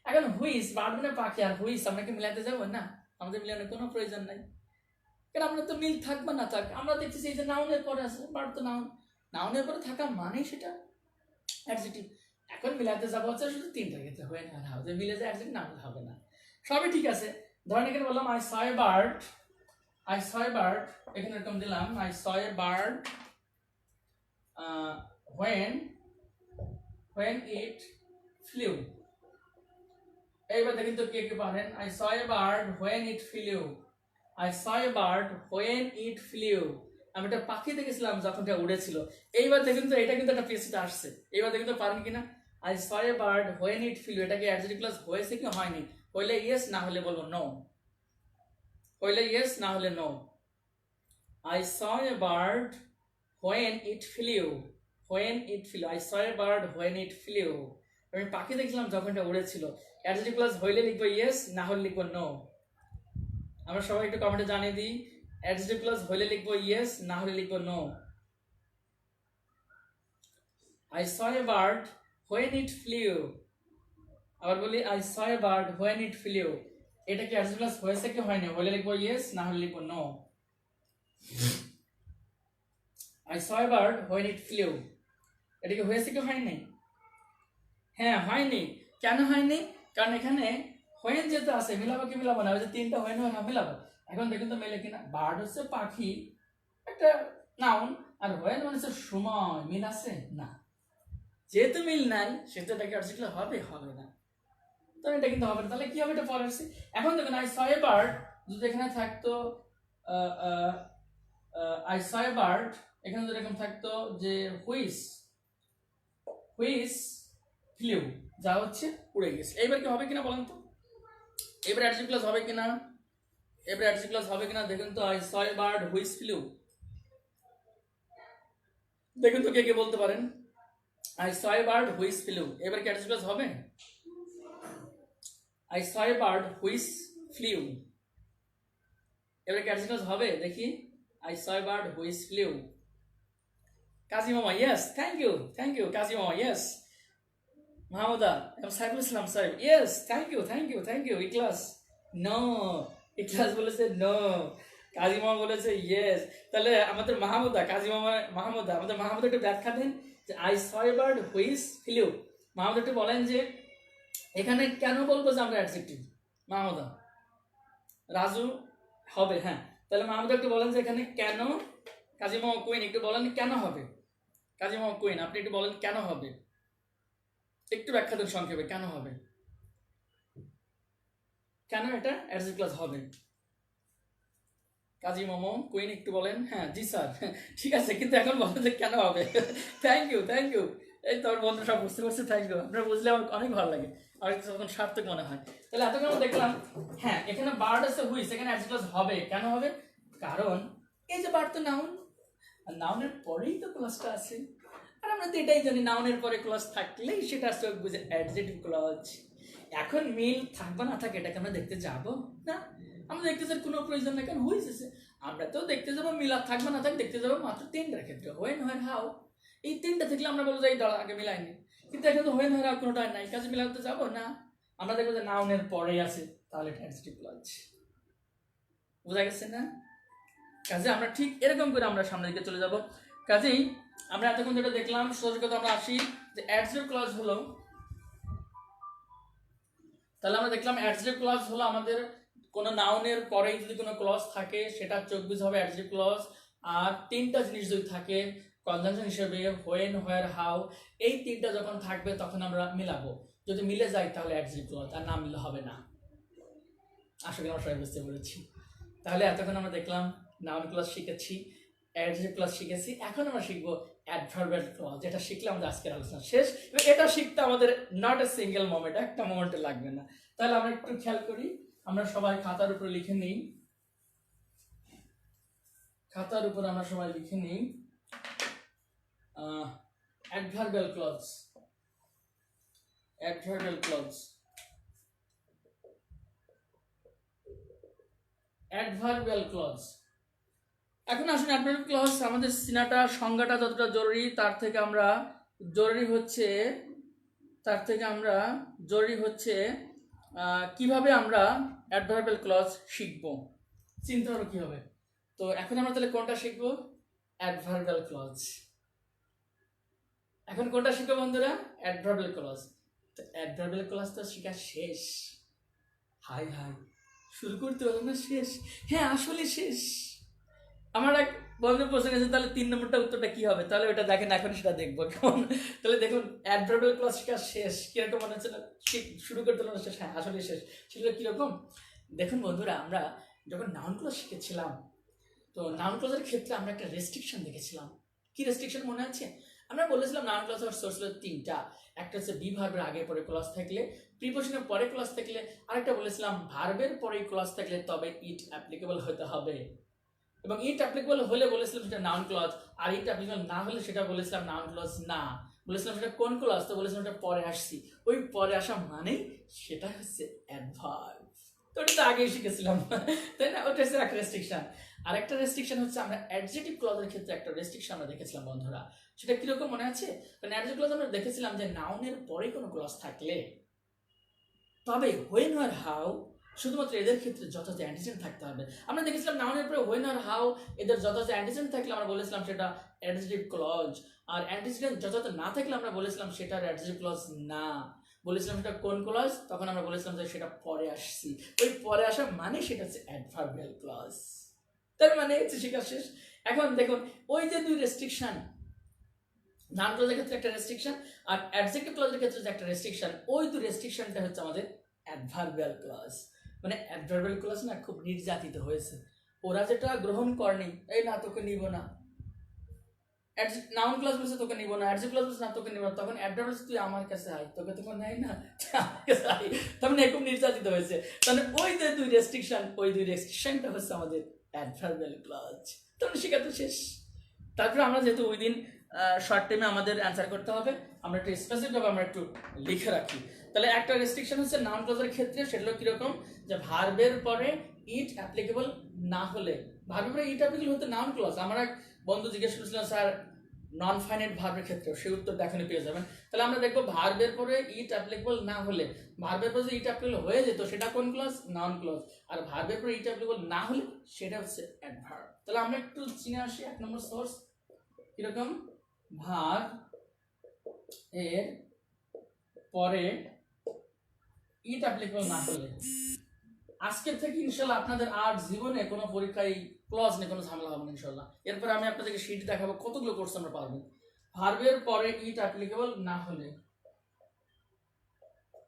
এখন হুইস, বার্ড মানে পাখি, আর হুইস আমরা কি মিলাতে যাবো? না, আমাদের মিলানোর কোনো প্রয়োজন নাই, কারণ আমরা তো মিল থাক বা না থাক, আমরা দেখতেছি এই যে নাউনের পরে আছে, বার্ড তো নাউন, নাউনের পরে থাকা মানেই সেটা অ্যাডজেক্টিভ। এখন মিলাতে যাবো হচ্ছে শুধু তিনটা ক্ষেত্রে, হোয়েন আর হাউ, যে মিলে যায় অ্যাডজেক্টিভ, না হবে না। সবই ঠিক আছে। ধরেন এখানে বললাম I saw a bird, I saw a bird, এখানে এরকম দিলাম I saw a bird when it flew, এইবার দেখেন তো কে কে পারেন। I saw a bird when it flew, I saw a bird when it flew, আমি একটা পাখি দেখেছিলাম যখন এটা উড়েছিল। এইবার দেখেন তো এটা কিন্তু একটা পিএসসিতে আসছে, এইবার দেখেন তো পারেন কিনা। I saw a bird when it flew, এটা কি অ্যাডজেক্টিভ ক্লজ হয়েছে কি হয়নি? হইলে ইয়েস, না হলে বলবো নো, হইলে ইয়েস, না হলে no. I saw a bird when it flew, when it flew, I saw a bird when it flew, আমি পাখি দেখলাম যখন এটা উড়েছিল। অ্যাডজেক্টিভ ক্লজ হইলে লিখবো ইয়েস, না হলে লিখবো নো। আমরা সবাই একটু কমেন্টে জানিয়ে দিই, অ্যাডজেক্টিভ ক্লজ হইলে লিখবো ইয়েস, না হলে লিখবো no. I saw a bird when it flew, আবার বলি I saw a bird when it flew, এটা কি অ্যাডজেক্টিভ ক্লজ হয়েছে কি হয়নি? হলে লিখবো ইয়েস, না হলে লিখবো no. I saw a bird when it flew, এটা কি হয়েছে কি হয়নি? হ্যাঁ হয়নি। কেন হয়নি? কারণ এখানে হোয়েন যেতে আছে মিলাবো কি মিলাবো না, ওই যে তিনটা হোয়েন হয় না মিলাবো। এখন দেখুন তো মেলে কিনা। বার্ড হচ্ছে পাখি, একটা নাউন, আর হোয়েন মানে হচ্ছে সময়, মিল আছে না। যেহেতু মিল নাই সেহেতু এটাকে অ্যাডজেক্টিভ হবে হবে না, তো এটা কিন্তু হবে না। তাহলে কি হবে এটা পরে আসছে। এখন দেখুন আই স এ বার্ড, যদি এখানে থাকতো আই স এ বার্ড, এখানে যদি এরকম থাকতো যে হুইস হুইস ফ্লিউ, যা হচ্ছে উড়ে গেছে। এইবার কি হবে কিনা বলেন তো, এবার অ্যাডজেক্টিভ ক্লজ হবে কিনা, এবার অ্যাডজেক্টিভ ক্লজ হবে কিনা দেখুন তো। I saw a bird which flew, দেখুন তো কে কে বলতে পারেন। I saw a bird which flew, এবার কি অ্যাডজেক্টিভ ক্লজ হবে? I saw a bird which flew, এবার কি অ্যাডজেক্টিভ ক্লজ হবে দেখি। I saw a bird which flew. Kazi মামা ইয়েস, থ্যাংক ইউ কাজী মামা ইয়েস। মাহমুদা এবং সাইফুল ইসলাম সাহেব ইয়েস, থ্যাংক ইউ ইকলাস নো, ইকলাস বলেছে নো, কাজী মামা বলেছে ইয়েস। তাহলে আমাদের মাহমুদা, কাজী মামা মাহমুদা, আমাদের মাহমুদা একটু ব্যাখ্যা দেন যে I saw a bird which flew. Mahmuda একটু বলেন যে এখানে কেন বলবো যে আমরা অ্যাডজেক্টিভ। মাহমুদা, রাজু হবে, হ্যাঁ। তাহলে মাহমুদা একটু বলেন যে এখানে কেন, কাজী মামা কুইন একটু বলেন কেন হবে। কাজী মামা কুইন আপনি একটু বলেন কেন হবে, একটু ব্যাখ্যা দেন সংক্ষেপে কেন হবে, কেন এটা অ্যাডজেক্টিভ ক্লজ হবে। কাজী মোমো কুইন একটু বলেন। হ্যাঁ জি স্যার, ঠিক আছে, কিন্তু এখন বলেন যে কেন হবে। থ্যাংক ইউ, এই তোর বন্ধু সব বুঝতে পারছে, থ্যাংক ইউ। আপনারা বুঝলে আমার অনেক ভালো লাগে, আর তখন সার্থক মনে হয়। তাহলে এতক্ষণ আমরা দেখলাম, হ্যাঁ এখানে বার্ড আছে হুইস, এখানে অ্যাডজেক্টিভ ক্লজ হবে। কেন হবে? কারণ এই যে বার্ড তো নাউন, আর নাউনের পরেই তো ক্লজটা আছে, আর আমরা তো এটাই জানি নাউনের পরে ক্লজ থাকলেই সেটা চোখ বুঝে অ্যাডজেক্টিভ ক্লজ। এখন মিল থাকবে না থাকে এটাকে আমরা দেখতে যাব না, আমরা দেখতে যাওয়ার কোনো প্রয়োজন নেই, কারণ হয়েছে আমরা তো দেখতে যাবো মিলাদ থাকবে না থাকবে দেখতে যাবো মাত্র তিনটার ক্ষেত্রে, হোয়েন হোয়েন হাউ। এই তিনটা থাকলে আমরা বলবো এই দাঁড়া আগে মিলাইনি, কিন্তু এখন তো হোয়েন হোয়েন হাউ কোনোটাই নাই, কাজে মিলাতে যাবো না। আমরা দেখবো যে নাউনের পরেই আছে, তাহলে এটা অ্যাডজেক্টিভ ক্লজ। বোঝা গেছে না? কাজে আমরা ঠিক এরকম করে আমরা সামনের দিকে চলে যাব। কাজেই আমরা এতক্ষণ যেটা দেখলাম সোজা কথা আমরা আসি যে অ্যাডজেক্টিভ ক্লজ হলো, তাহলে আমরা দেখলাম অ্যাডজেক্টিভ ক্লজ হলো আমাদের কোন নাউনের পরেই যদি কোনো ক্লজ থাকে সেটা চোখ বুঝে হবে অ্যাডজেক্টিভ ক্লজ। আর তিনটা জিনিস যদি থাকে কনজাংশন হিসেবে হোয়েন, হোয়ার, হাউ, এই তিনটা যখন থাকবে তখন আমরা মিলাবো, যদি মিলে যায় তাহলে অ্যাডজেক্টিভ ক্লজ, আর না মিলে হবে না। আশা করি আমরা সবাই বুঝতে পেরেছি। তাহলে এতক্ষণ আমরা দেখলাম নাউন ক্লজ শিখেছি, অ্যাডজেক্টিভ ক্লজ শিখেছি, এখন আমরা শিখবো অ্যাডভার্বিয়াল ক্লজ। যেটা শিখলে আমাদের আজকের আলোচনা শেষ। এটা শিখতে আমাদের নট এ সিঙ্গেল মোমেন্ট, একটা মোমেন্টে লাগবে না। তাহলে আমরা একটু খেয়াল করি, আমরা সবাই খাতার উপরে লিখে নিই, খাতার উপর আমরা সবাই লিখে নিই adverbial clause, adverbial clause, adverbial clause. এখন আসুন অ্যাডভার্বিয়াল ক্লজ আমাদের সিনাটা সংজ্ঞাটা যতটা জরুরি তার থেকে আমরা জরুরি হচ্ছে কিভাবে আমরা অ্যাডভার্বিয়াল ক্লজ শিখব, চিন্তা করো কি হবে। তো এখন আমরা তাহলে কোনটা শিখবো? Adverbial clause. এখন কোনটা শিখবো বন্ধুরা? Adverbial clause. তো অ্যাডভার্বিয়াল ক্লজ তো শেখা শেষ। হাই শুরু করতে হলো না, শেষ। হ্যাঁ আসলে শেষ। আমার এক বন্ধু প্রশ্ন গেছে তাহলে 3 নম্বরটা উত্তরটা কি হবে, তাহলে ওটা দেখেন এখন সেটা দেখবো কেমন। তাহলে দেখুন অ্যাডভার্বিয়াল ক্লজ শেখা শেষ, কিরকম মনে হচ্ছে না? শুরু করতে হলো না শেষ? হ্যাঁ আসলে শেষ। সেটা কিরকম দেখুন বন্ধুরা, আমরা যখন নাউন ক্লজ শিখেছিলাম তো নাউন ক্লজের ক্ষেত্রে আমরা একটা রেস্ট্রিকশন দেখেছিলাম। কি রেস্ট্রিকশন মনে আছে? আমরা বলেছিলাম নাউন ক্লজ আর সোর্স হলো তিনটা, একটা হচ্ছে বি ভার্বের আগে পরে ক্লজ থাকলে, প্রিপোজিশনের পরে ক্লজ থাকলে, আরেকটা বলেছিলাম ভার্বের পরে ক্লজ থাকলে তবে ইট অ্যাপ্লিকেবল হতে হবে, এবং ইট অ্যাপ্লিকেবল হলে বলেছিলাম সেটা নাউন ক্লজ, আর ইট অ্যাপ্লিকেবল না হলে সেটা বলেছিলাম নাউন ক্লজ না। বলেছিলাম সেটা কোন ক্লজ, তো বলেছিলাম সেটা পরে আসছি, ওই পরে আসা মানেই সেটা হচ্ছে অ্যাডভার্ব। তো ওটা তো আগেই শিখেছিলাম, তাই না? ওটা হচ্ছে একটা রেস্ট্রিকশন। আর একটা রেস্ট্রিকশন হচ্ছে আমরা অ্যাডজেক্টিভ ক্লজের ক্ষেত্রে একটা রেস্ট্রিকশন আমরা দেখেছিলাম বন্ধুরা, সেটা কিরকম মনে আছে? কারণ অ্যাডজেক্টিভ ক্লজ আমরা দেখেছিলাম যে নাউনের পরে কোনো ক্লজ থাকলে তবে হোয়েন আর হাউ শুধুমাত্র এদের ক্ষেত্রে যথাযথ অ্যান্টিজেন থাকতে হবে। আমরা দেখেছিলাম নাউনের পরে হোয়েন আর হাউ এদের যথাযথ অ্যান্টিজেন থাকলে আমরা বলেছিলাম সেটা অ্যাডজেক্টিভ ক্লজ, আর অ্যান্টিজেন যথাযথ না থাকলে আমরা বলেছিলাম সেটা অ্যাডজেক্টিভ ক্লজ না। বলেছিলাম সেটা কোন ক্লজ, তখন আমরা বলেছিলাম যে সেটা পরে আসছি। ওই পরে আসা মানে সেটা হচ্ছে অ্যাডভার্বিয়াল ক্লজ। তার মানে হচ্ছে শেখা শেষ। এখন দেখুন ওই যে দুই রেস্ট্রিকশন, নাউন ক্লজের ক্ষেত্রে একটা রেস্ট্রিকশন আর অ্যাডজেক্টিভ ক্লজের ক্ষেত্রে যে একটা রেস্ট্রিকশন, ওই দুই রেস্ট্রিকশনটা হচ্ছে আমাদের অ্যাডভার্বিয়াল ক্লজ। মানে অ্যাডভার্বিয়াল ক্লজ না খুব নির্যাতিত হয়েছে, ওরা যেটা গ্রহণ করেনি, এই না তোকে নিব না, নাউন ক্লজ বলছে তোকে নিব না, অ্যাডজেক্টিভ ক্লজ বলছে না তোকে নিব না, তখন অ্যাডভার্ব তুই আমার কাছে আয়, তোকে তখন নাই না, আমার কাছে আয়, তখন খুব নির্যাতিত হয়েছে। তাহলে ওই যে দুই রেস্ট্রিকশন, ওই দুই রেস্ট্রিকশনটা হচ্ছে আমাদের অ্যাডভার্বিয়াল ক্লজ। তখন শেখা তো শেষ। তারপরে আমরা যেহেতু ওই দিন শর্ট টাইমে আমাদের অ্যান্সার করতে হবে, আমরা একটু স্পেসিফিকভাবে আমরা একটু লিখে রাখি। তাহলে একটা রেস্ট্রিকশন হচ্ছে নাউন ক্লজের ক্ষেত্রে, সেটা হলো কিরকম, যে ভার্বের পরে ইট অ্যাপ্লিকেবল না হলে, ভার্বের পরে ইট অ্যাপ্লিকেবল হতে নাউন ক্লজ। আমার এক বন্ধু জিজ্ঞেস করেছিলেন স্যার নন ফাইনাইট ভার্বের ক্ষেত্রে, সেই উত্তরটা এখনই পেয়ে যাবেন। তাহলে আমরা দেখবো ভার্বের পরে ইট অ্যাপ্লিকেবল না হলে, ভার্বের পরে ইট অ্যাপ্লিকেবল হয়ে যেত সেটা কোন ক্লজ, নাউন ক্লজ। আর ভার্বের পরে ইট অ্যাপ্লিকেবল না হলে সেটা হচ্ছে অ্যাডভার্ব। তাহলে আমরা একটু চিনে আসি এক নম্বর সোর্স কিরকম, ভার্ব এর পরে ইট অ্যাপ্লিকেবল না হলে। আজকের থেকে ইনশাল্লাহ আপনাদের আর জীবনে কোনো পরীক্ষায় ক্লজ নিয়ে কোনো ঝামেলা হবে না ইনশাল্লাহ। এরপর আমি আপনাদেরকে শিট দেখাবো কতগুলো কোর্স আমরা পারবো। ভার্বের পরে ইট অ্যাপ্লিকেবল না হলে,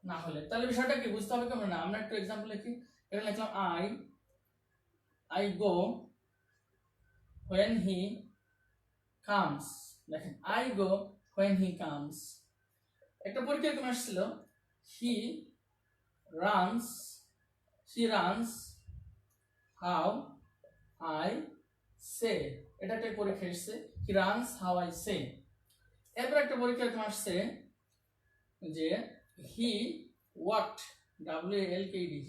না হলে তাহলে বিষয়টা কি বুঝতে হবে কেমন না। আমরা একটু এক্সাম্পল লিখি, এখানে লিখলাম I go when he comes। দেখেন I go when he comes। একটা পরীক্ষা এরকম আসছিল, he runs how I say। এটা একটা পরীক্ষা এসছে, he runs how I say। এরপর একটা পরীক্ষা এরকম আসছে যে he walked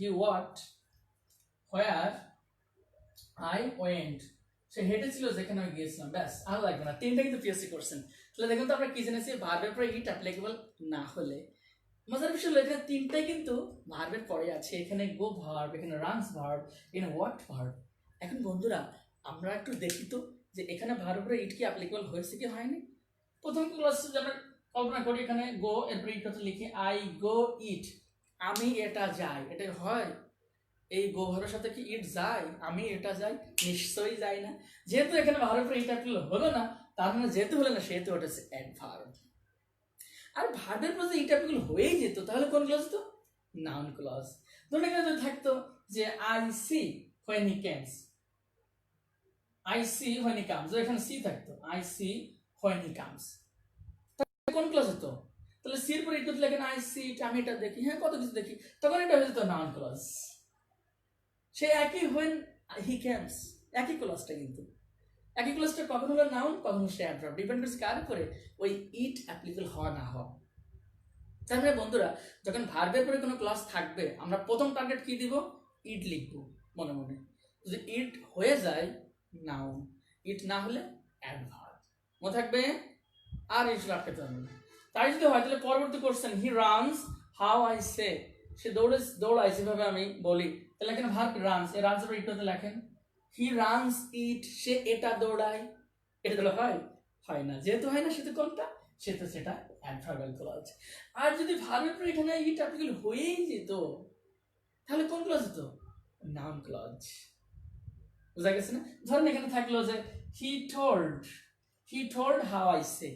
he walked where I went। সে হেঁটেছিল যেখানে আমি গিয়েছিলাম। ব্যাস, আর লাগবে না, তিনটা কিন্তু পিএসসি করছেন। তাহলে দেখুন তো আমরা কি জেনেছি, ভার্বের পরে ইট অ্যাপ্লিকেবল না হলে। মজার বিষয় হলো এখানে তিনটাই কিন্তু ভার্বের পরে আছে, এখানে গো ভার্ব, এখানে রানস ভার্ব, এখানে হোয়াট ভার্ব। এখন বন্ধুরা আমরা একটু দেখি তো যে এখানে ভার্বের পরে ইট কি অ্যাপ্লিকেবল হয়েছে কি হয়নি। প্রথম ক্লাস আমরা কল্পনা করি, এখানে গো এরপরে ইট হচ্ছে লিখি আই গো ইট, আমি এটা যাই, এটা হয়। এই গো ভার্বের সাথে কি ইট যায়, আমি এটা যাই, নিশ্চয়ই যাই না। যেহেতু এখানে ভার্বের পরে ইট অ্যাপ্লিকেবল হলো না, তার মানে যেহেতু হলো না সেহেতু ওটা হচ্ছে অ্যাডভার্ব। আর ভার্বের পরে ইট অ্যাপ্লিকেবল হয়েই যেত, তাহলে কোন ক্লজ তো, নাউন ক্লজ। ধরুন এখানে যদি থাকতো যে I see when he comes, I see when he comes, এখানে সি থাকতো I see when he comes, কোন ক্লজ হতো। তাহলে সির পরে ইট করতে লেখেন আই সি, আমি এটা দেখি, হ্যাঁ কত কিছু দেখি, তখন এটা হয়ে যেত নাউন ক্লজ। সে একই when he comes, একই ক্লজটা, কিন্তু একই ক্লজটা কখন হলো নাউন, কখন হচ্ছে অ্যাডভার্ব, ডিপেন্ড করছে কার উপরে, ওই ইট অ্যাপ্লিকেবল হওয়া না হওয়া। তার মানে বন্ধুরা যখন ভার্বের পরে কোনো ক্লজ থাকবে, আমরা প্রথম টার্গেট কি দিব, ইট লিখবো মনে মনে। যদি ইট হয়ে যায় নাউন, ইট না হলে অ্যাডভার্ব। মনে থাকবে, আর ইট আটকাতে পারবে না। তাই যদি হয় তাহলে পরবর্তী question, he runs how I say, সে দৌড়ায় যেভাবে আমি বলি। তাহলে এখানে ভার্ব রানস, এই রানস এর ইট হতে লেখেন হি রানস ইট, সে এটা দৌড়ায়। এটা তাহলে হয় না, যেহেতু হয় না সেহেতু কোনটা, সেটা সেটা অ্যাডভার্বিয়াল ক্লজ। আর যদি ভার্বের পরে এখানে ইট অ্যাপ্লিকেবল হয়েই যেত, তাহলে কোন ক্লজ হতো, নাউন ক্লজ। বুঝা গেছে না। ধরেন এখানে থাকলো যে হি টোল্ড হাউ আই সে,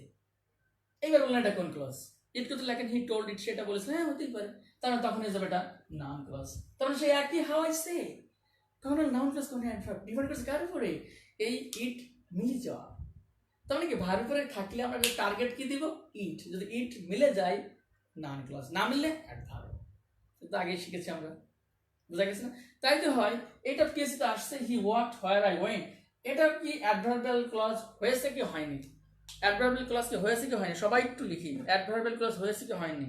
এবার বললেন এটা কোন ক্লজ, ইট করতে লেখেন হি টোল্ড ইট, সেটা বলেছে, হ্যাঁ হতেই পারে, তার মানে তখন হয়ে যাবে এটা নাউন ক্লজ। তখন সে একই হাউ আই সে, তখন নাউন ক্লজ কোন অ্যাডভার্ব, ডিপেন্ড করছে কার উপরে, এই ইট মিলে যাওয়া। তাহলে কি ভার্বের পরে থাকলে আমরা টার্গেট কি দিব, ইট। যদি ইট মিলে যায় নাউন ক্লজ, না মিললে অ্যাডভার্ব। তো আগে শিখেছি আমরা, বুঝা গেছে না। তাই তো হয়, এটা কেসে তো আসছে হি ওয়াকড হোয়ার আই ওয়েন্ট, এটা কি অ্যাডভার্বিয়াল ক্লজ হয়েছে কি হয়নি, অ্যাডভার্বিয়াল ক্লজ কি হয়েছে কি হয়নি, সবাই একটু লিখি অ্যাডভার্বিয়াল ক্লজ হয়েছে কি হয়নি।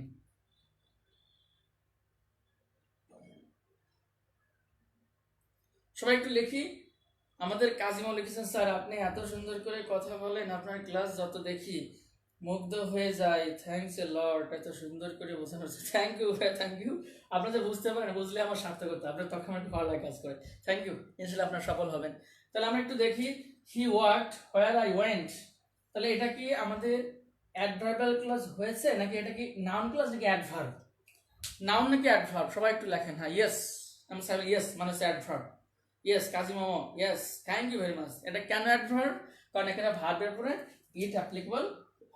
সবাই একটু লিখি। আমাদের কাজিমও লিখেছেন, স্যার আপনি এত সুন্দর করে কথা বলেন, আপনার ক্লাস যত দেখি মুগ্ধ হয়ে যায়, থ্যাংকস এ লট, এত সুন্দর করে বোঝানো হচ্ছে। থ্যাংক ইউ ভাই, থ্যাংক ইউ। আপনারা যে বুঝতে পারেন, বুঝলে আমার সার্থকতা, আপনার তখন আমার একটু ভালো লাগে কাজ করে। থ্যাংক ইউ, ইনশাল্লাহ আপনার সফল হবেন। তাহলে আমরা একটু দেখি, হি ওয়াকড হোয়ার আই ওয়েন্ট, তাহলে এটা কি আমাদের অ্যাডভার্বিয়াল ক্লজ হয়েছে নাকি এটা কি নাউন ক্লজ নাকি অ্যাডভার্ব, নাউন নাকি অ্যাডভার্ব সবাই একটু লেখেন। হ্যাঁ, ইয়েস, আমি সাহেব ইয়েস মানে হচ্ছে অ্যাডভার্ব। ইয়েস কাজী মামা, yes, thank you very much. এটা কেন অ্যাডভার্ব? কারণ এখানে ভার্বের পরে ইট অ্যাপ্লিকেবল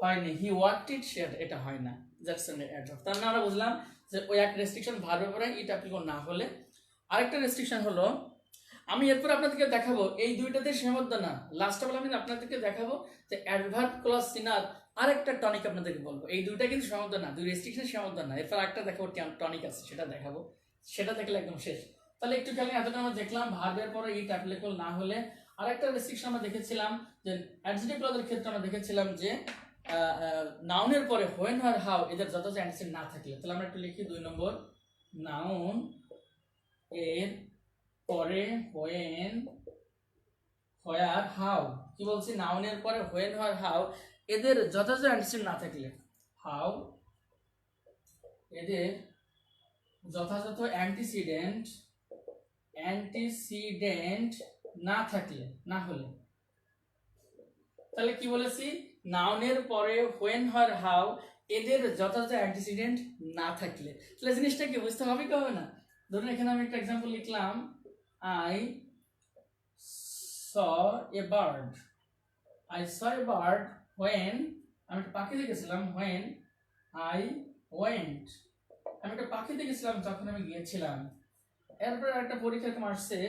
হয়নি, হি ওয়ার্কড ইট, সে এটা হয় না, দ্যাটস এন অ্যাডভার্ব। তার মানে আমরা বুঝলাম যে ওই এক রেস্ট্রিকশন ভার্বের পরে ইট অ্যাপ্লিকেবল না হলে। আরেকটা রেস্ট্রিকশন হলো, আমি এরপর আপনাদেরকে দেখাবো এই দুইটাতে সীমাবদ্ধ না, লাস্ট অফ অল আমি আপনাদেরকে দেখাবো যে অ্যাডভার্ব ক্লজ সিনার আরেকটা টনিক আপনাদেরকে বলবো। এই দুইটা কিন্তু সীমাবদ্ধ না, দুই রেস্ট্রিকশন সীমাবদ্ধ না, এরপর একটা দেখাবো টনিক আছে, সেটা দেখাবো, সেটা দেখলে একদম শেষ। তাহলে একটু খেলে এতটা আমরা দেখলাম ভার্বের পরে ইট অ্যাপ্লিকেবল না হলে। আরেকটা রেস্ট্রিকশন আমরা দেখেছিলাম যে অ্যাডজেক্টিভ ক্লজের ক্ষেত্রে আমরা দেখেছিলাম যে নাউনের পরে হোয়েন আর হাউ এদের যথাযথ অ্যান্টিসিডেন্ট না থাকলে। তাহলে আমরা একটু লিখি 2 নম্বর, নাউন এর পরে হোয়েন হোয়ার হাউ, কি বলছি, নাউনের পরে হোয়েন হোয়ার হাউ এদের যথাযথ অ্যান্টিসিডেন্ট না থাকলে, হাউ এদের যথাযথ অ্যান্টিসিডেন্ট না থাকলে, না হলে, তাহলে কি বলেছি, নাউনের পরে হোয়েন হোয়ার হাউ এদের যথাযথ অ্যান্টিসিডেন্ট না থাকলে। তাহলে জিনিসটা কি বুঝতে হবে কি হবে না? ধরুন এখানে আমি একটা এক্সাম্পল লিখলাম, I saw a bird when, আমি একটা পাখি দেখেছিলাম, when I went, আমি একটা পাখি দেখেছিলাম যখন আমি গিয়েছিলাম। এরপর একটা পরীক্ষা এরকম আসছে,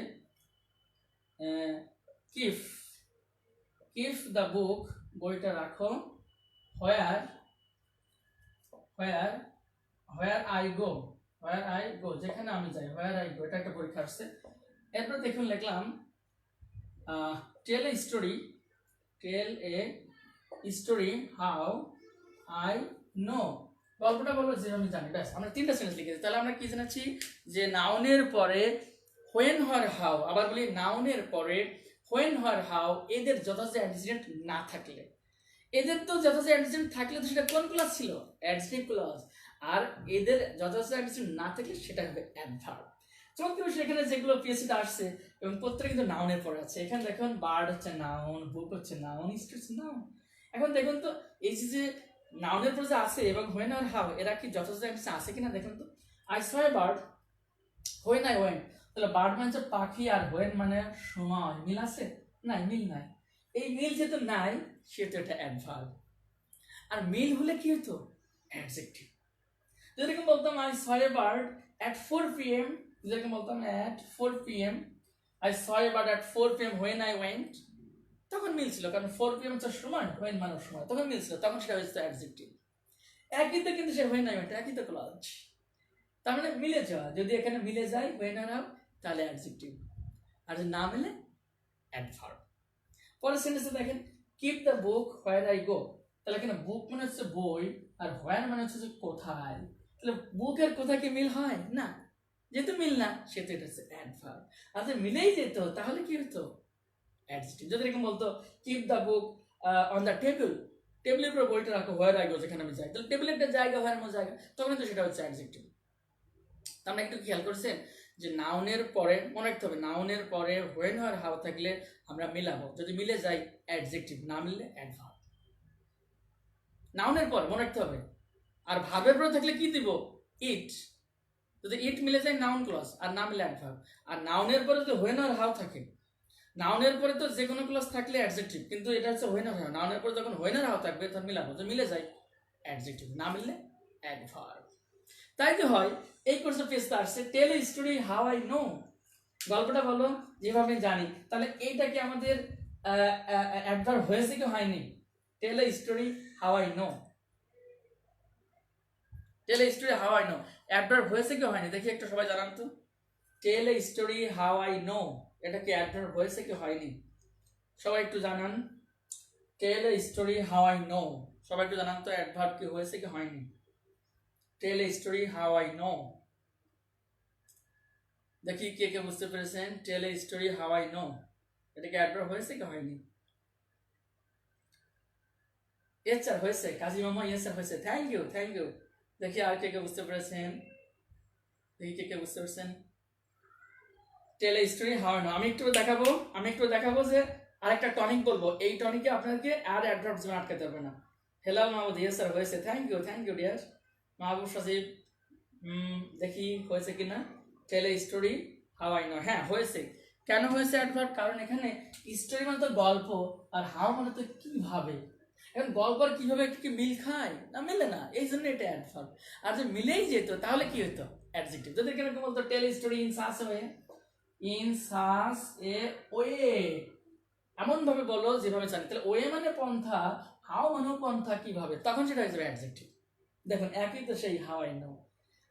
keep the book, বইটা রাখো, where I go, যেখানে আমি যাই, where I go, এটা একটা পরীক্ষা আসছে। এরপর দেখুন লিখলাম tell a story how I know, গল্পটা বলবো যে আমি জানি, ব্যাস আমরা তিনটা সেন্টেন্স লিখেছি। তাহলে আমরা কি জেনেছি যে নাউনের পরে হোয়েন হোয়ার হাউ, আবার বলি নাউনের পরে হোয়েন হোয়ার হাউ এদের যথাযথ অ্যান্টিসিডেন্ট না থাকলে, এদের তো যথাযথ অ্যান্টিসিডেন্ট থাকলে তো সেটা কোন ক্লজ ছিল, অ্যাডজেক্টিভ ক্লজ, আর এদের যথাযথ অ্যান্টিসিডেন্ট না থাকলে সেটা হবে অ্যাডভার্ব। চমৎকার সেখানে যেগুলো পিএসসিতে আসছে এবং প্রত্যেকটা কিন্তু নাউনের পরে আছে। এখানে দেখুন বার্ড হচ্ছে নাউন, বুক হচ্ছে নাউন, স্ট্রিট হচ্ছে নাউন। এখন দেখুন তো এই যে নাউনের পরে যে আছে এবং হোয়েন আর হাউ এরা কি যথাযথ আছে কিনা দেখুন তো। I saw a bird when I went, তাহলে বার্ড মানে হচ্ছে পাখি আর হোয়েন মানে সময়, মিল আছে? নাই, মিল নাই। এই মিল যেহেতু নাই সেহেতু এটা অ্যাডভার্ব। আর মিল হলে কি হতো, অ্যাডজেক্টিভ। যেরকম বলতাম I saw a bird at 4 PM, যেরকম বলতাম at 4 PM, I saw a bird at 4 PM when I went, তখন মিল ছিল, কারণ 4 PM হচ্ছে সময়, হোয়েন মানে সময়, তখন মিল ছিল, তখন সেটা হয়েছে অ্যাডজেক্টিভ। একই তো কিন্তু সে হোয়েন আই ওয়েন্ট, একই তো ক্লজ, তার মানে মিলে যাওয়া। যদি এখানে মিলে যায় হোয়েন আর হাউ তাহলে অ্যাডজেক্টিভ, আর যদি না মিলে অ্যাডভার্ব। পরের সেন্টেন্সে দেখেন keep the book where I go, তাহলে এখানে বুক মানে হচ্ছে বই আর হোয়ার মানে হচ্ছে যে কোথায়, তাহলে বুকের কোথায় কি মিল হয় না, যেহেতু মিল না সেহেতু এটা হচ্ছে অ্যাডভার্ব। আর যদি মিলেই যেত তাহলে কি হতো, অ্যাডজেক্টিভ। যদি এরকম বলতো keep the book on the table, টেবিলের উপর বইটা রাখো হোয়ার আই গো, যেখানে আমি যাই, তাহলে টেবিলের একটা জায়গা, হোয়ার আমার জায়গা, তখন তো সেটা হচ্ছে অ্যাডজেক্টিভ। তা আমরা একটু খেয়াল করছেন যে নাউনের পরে মনে রাখতে হবে, নাউনের পরে হোয়েন আর হাউ থাকলে আমরা মিলাবো, যদি মিলে যায় অ্যাডজেক্টিভ, না মিললে অ্যাডভার্ব। নাউনের পরে মনে রাখতে হবে। আর ভার্বের পরে থাকলে কি দিব, ইট, যদি ইট মিলে যায় নাউন ক্লজ, আর না মিলে অ্যাডভার্ব। আর নাউনের পরে যদি হোয়েন আর হাউ থাকে, নাউনের পরে তো যে কোনো ক্লজ থাকলে অ্যাডজেক্টিভ, কিন্তু এটা হচ্ছে হোয়েন আর হাউ, নাউনের পরে যখন হোয়েন আর হাউ থাকবে তখন মিলাবো, যদি মিলে যায় অ্যাডজেক্টিভ, না মিললে অ্যাডভার্ব। তাই তো হয় এই কোর্সে পেজটা আসছে tell a story how I know, গল্পটা বলো যেভাবে জানি। তাহলে এইটা কি আমাদের অ্যাডভার্ব হয়েছে কি হয়নি, tell a story how I know, tell a story how I know adverb হয়েছে কি হয়নি দেখি একটু সবাই জানান তো। Tell a story how I know এটা কি অ্যাডভার্ব হয়েছে কি হয়নি, সবাই একটু জানান। Tell a story how I know, সবাই একটু জানান তো অ্যাডভার্ব কি হয়েছে কি হয়নি। Tell a story how I know, দেখি কে কে বুঝতে পেরেছেন। Tell a story how I know এটা কি অ্যাডভার্ব হয়েছে কি হয়নি। ইয়েস স্যার হয়েছে, কাজী মামা ইয়েস স্যার হয়েছে, থ্যাংক ইউ থ্যাংক ইউ। দেখি আর কে কে বুঝতে পেরেছেন, দেখি কে কে বুঝতে পেরেছেন। Tell a story how I know, আমি একটু দেখাবো যে আরেকটা টনিক বলবো, এই টনিকে আপনাকে আর অ্যাডভার্ব জন্য আটকাতে হবে না। হেলাল মাহমুদ ইয়েস স্যার হয়েছে, thank you dear. Mahbub Sajib দেখি হয়েছে কিনা। Tell a story how I know, হ্যাঁ হয়েছে। কেন হয়েছে অ্যাডভার্ব? কারণ এখানে স্টোরি মানে তো গল্প, আর হাউ মানে তো কিভাবে। এখন গল্প আর কিভাবে কি মিল খায় না? মেলে না, এই জন্য এটা অ্যাডভার্ব। আর যে মিলেই যেত তাহলে কি হতো? অ্যাডজেক্টিভ। যদি এখানে বলতো tell story in such way, in such a way, এমন ভাবে বলো যেভাবে জানি, তাহলে ওয়ে মানে পন্থা, হাউ মানে পন্থা কিভাবে, তখন সেটা হয়ে যাবে অ্যাডজেক্টিভ। দেখুন একই তো সেই হাউ আই নো।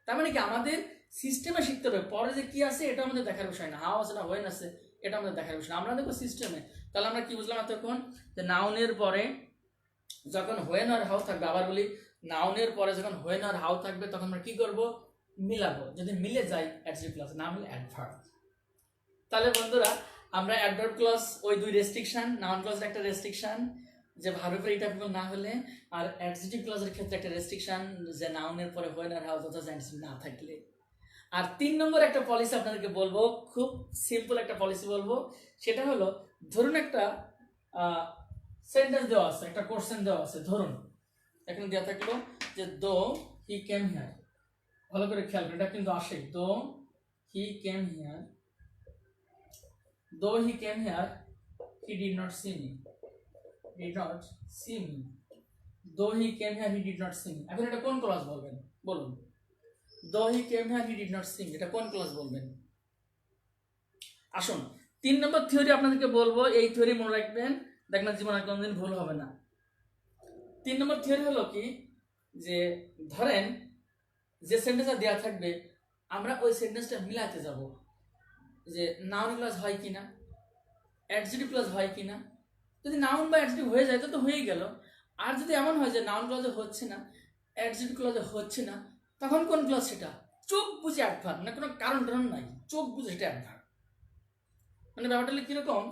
তার মানে কি আমাদের সিস্টেমে শিখতে হবে, পরে যে কি আছে এটা আমাদের দেখার বিষয় না, হাউ আছে না হোয়েন আছে এটা আমাদের দেখার বিষয় না, আমরা দেখবো সিস্টেমে। তাহলে আমরা কি বুঝলাম এতক্ষণ? যে নাউনের পরে যখন হোয়েন আর হাউ থাকবে, আবার বলি নাউনের পরে যখন হোয়েন আর হাউ থাকবে তখন আমরা কি করব? মিলাবো। যদি মিলে যায় অ্যাডজেক্টিভ ক্লজ, না মিলে অ্যাডভার্ব। তাহলে বন্ধুরা আমরা অ্যাডভার্ব ক্লজ ওই দুই রেস্ট্রিকশন, নাউন ক্লজের একটা রেস্ট্রিকশন যে ভার্বের পরে ইটারভিবল না হলে, আর অ্যাডজেক্টিভ ক্লজের ক্ষেত্রে একটা রেস্ট্রিকশন যে নাউনের পরে হোয়েন আর হাউ তথা অ্যাডজেক্টিভ না থাকলে। আর 3 নম্বর একটা পলিসি আপনাদেরকে বলবো, খুব সিম্পল একটা পলিসি বলবো, সেটা হলো ধরুন একটা সেন্টেন্স দেওয়া আছে, একটা কোশ্চেন দেওয়া আছে, ধরুন এখানে দেওয়া থাকলো যে দো হি কেম হিয়ার, ভালো করে খেয়াল করে, এটা কিন্তু আসে, দো he came here, though he came here he did not see me, did not see me, though he came here he did not see me. এখন এটা কোন ক্লজ বলবেন বলুন? Though he came here he did not see me, এটা কোন clause বলবেন? আসুন 3 নম্বর theory আপনাদেরকে বলবো, এই থিওরি মনে রাখবেন, দেখবেন জীবনে কোনোদিন ভুল হবে না। 3 নম্বর থিওরি হলো কি, যে ধরেন যে সেন্টেন্সটা দেওয়া থাকবে আমরা ওই সেন্টেন্সটা মিলাতে যাব, যে নাউন ক্লজ হয় কিনা, অ্যাডজেক্টিভ ক্লজ হয় কিনা। যদি নাউন বা অ্যাডজেক্টিভ হয়ে যায় তো হয়েই গেল। আর যদি এমন হয় যে নাউন ক্লজে হচ্ছে না, অ্যাডজেক্টিভ ক্লজে হচ্ছে না, তখন কোন ক্লজ সেটা? চোখ বুঝে অ্যাডভার্ব, না কোনো কারণ টারণ নাই, চোখ বুঝে সেটা অ্যাডভার্ব। মানে ব্যাপারটা হলো কিরকম,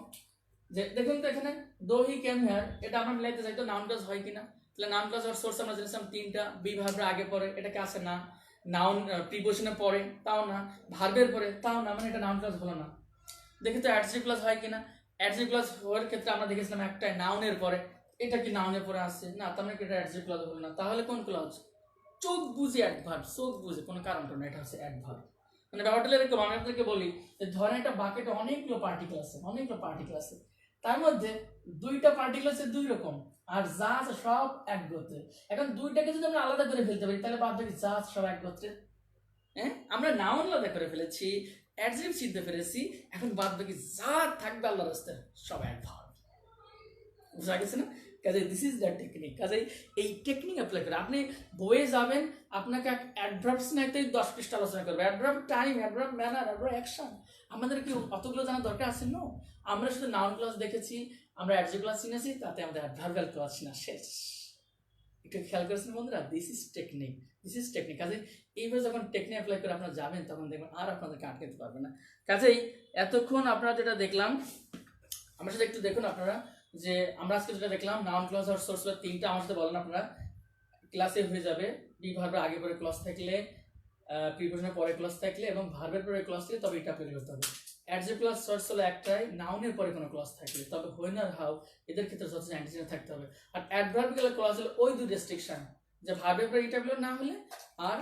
যে দেখুন তো এখানে দো হি কেম হিয়ার, এটা আমরা মিলাইতে চাই তো নাউন ক্লজ হয় কিনা। তাহলে নাউন ক্লজ আর সোর্স আমরা জেনেছিলাম তিনটা, বি ভার্বের আগে পরে এটাকে আসে না, নাউন প্রিপোজিশনের পরে তাও না, ভার্বের পরে তাও না, মানে এটা নাউন ক্লজ হলো না। দেখি তো অ্যাডজেক্টিভ ক্লজ হয় কিনা। অ্যাডজেক্টিভ ক্লজ হওয়ার ক্ষেত্রে আমরা দেখেছিলাম একটা নাউনের পরে, এটা কি নাউনের পরে আসছে না, তার মানে এটা অ্যাডজেক্টিভ ক্লজ হলো না। তাহলে কোন ক্লজ? চোখ বুঝে অ্যাডভার্ব, চোখ বুঝে, কোনো কারণ না, এটা হচ্ছে অ্যাডভার্ব। মানে ব্যাপারটা এরকম, আমি আপনাদেরকে বলি যে ধরেন একটা বাকেটে অনেকগুলো পার্টিকেল আছে, অনেকগুলো পার্টিকেল আছে, তার মধ্যে দুইটা পার্টিকেল আছে দুই রকম, আর যা আছে সব এক গোত্রে। এখন দুইটাকে যদি আমরা আলাদা করে ফেলতে পারি তাহলে বাদ বাকি যা আছে সব এক গোত্রে। হ্যাঁ, আমরা নাউন আলাদা করে ফেলেছি, অ্যাডজেক্টিভ চিনতে পেরেছি, এখন বাদ বাকি যা থাকবে আল্লাহর রাস্তায় সব অ্যাডভার্ব। বুঝা গেছে না? কাজে দিস ইজ দ্য টেকনিক। কাজে এই টেকনিক অ্যাপ্লাই করে আপনি বইয়ে যাবেন, আপনাকে অ্যাডভার্বস না একটা 10 পৃষ্ঠা আলোচনা করবে, adverb time, adverb manner, adverb action. আমাদের কি অতগুলো জানার দরকার আছে? নো, আমরা শুধু নাউন ক্লাস দেখেছি, আমরা অ্যাডজেক্টিভ ক্লাস চিনেছি, তাতে আমাদের অ্যাডভার্বাল ক্লাস চিনা শেষ। একটু খেয়াল করেছেন বন্ধুরা? This is technique, this is technique. কাজে এইভাবে যখন টেকনিক অ্যাপ্লাই করে আপনারা যাবেন তখন দেখবেন আর আপনাদেরকে আটকাতে পারবে না। কাজেই এতক্ষণ আপনারা যেটা দেখলাম, আমার সাথে একটু দেখুন আপনারা, যে আমরা আজকে যেটা দেখলাম নাউন ক্লজ আর সোর্স ভার্ব তিনটা আমার সাথে বলেন আপনারা, ক্লাসে হয়ে যাবে। বি ভার্বের আগে পরে ক্লজ থাকলে, প্রিপোজিশনের পরে ক্লজ থাকলে এবং ভার্বের পরে ক্লজ থাকলে তবে এটা অ্যাপ্লাই করতে হবে। অ্যাডজেক্টিভ ক্লজ সোর্স হলো একটাই, নাউনের পরে কোনো ক্লজ থাকলে, তবে হোয়েন আর হাউ এদের ক্ষেত্রে যথেষ্ট অ্যান্টিজেন থাকতে হবে। আর অ্যাডভার্বিয়াল ক্লজ হলো ওই দুই রেস্ট্রিকশন, যে ভার্বের পরে এটা না হলে, আর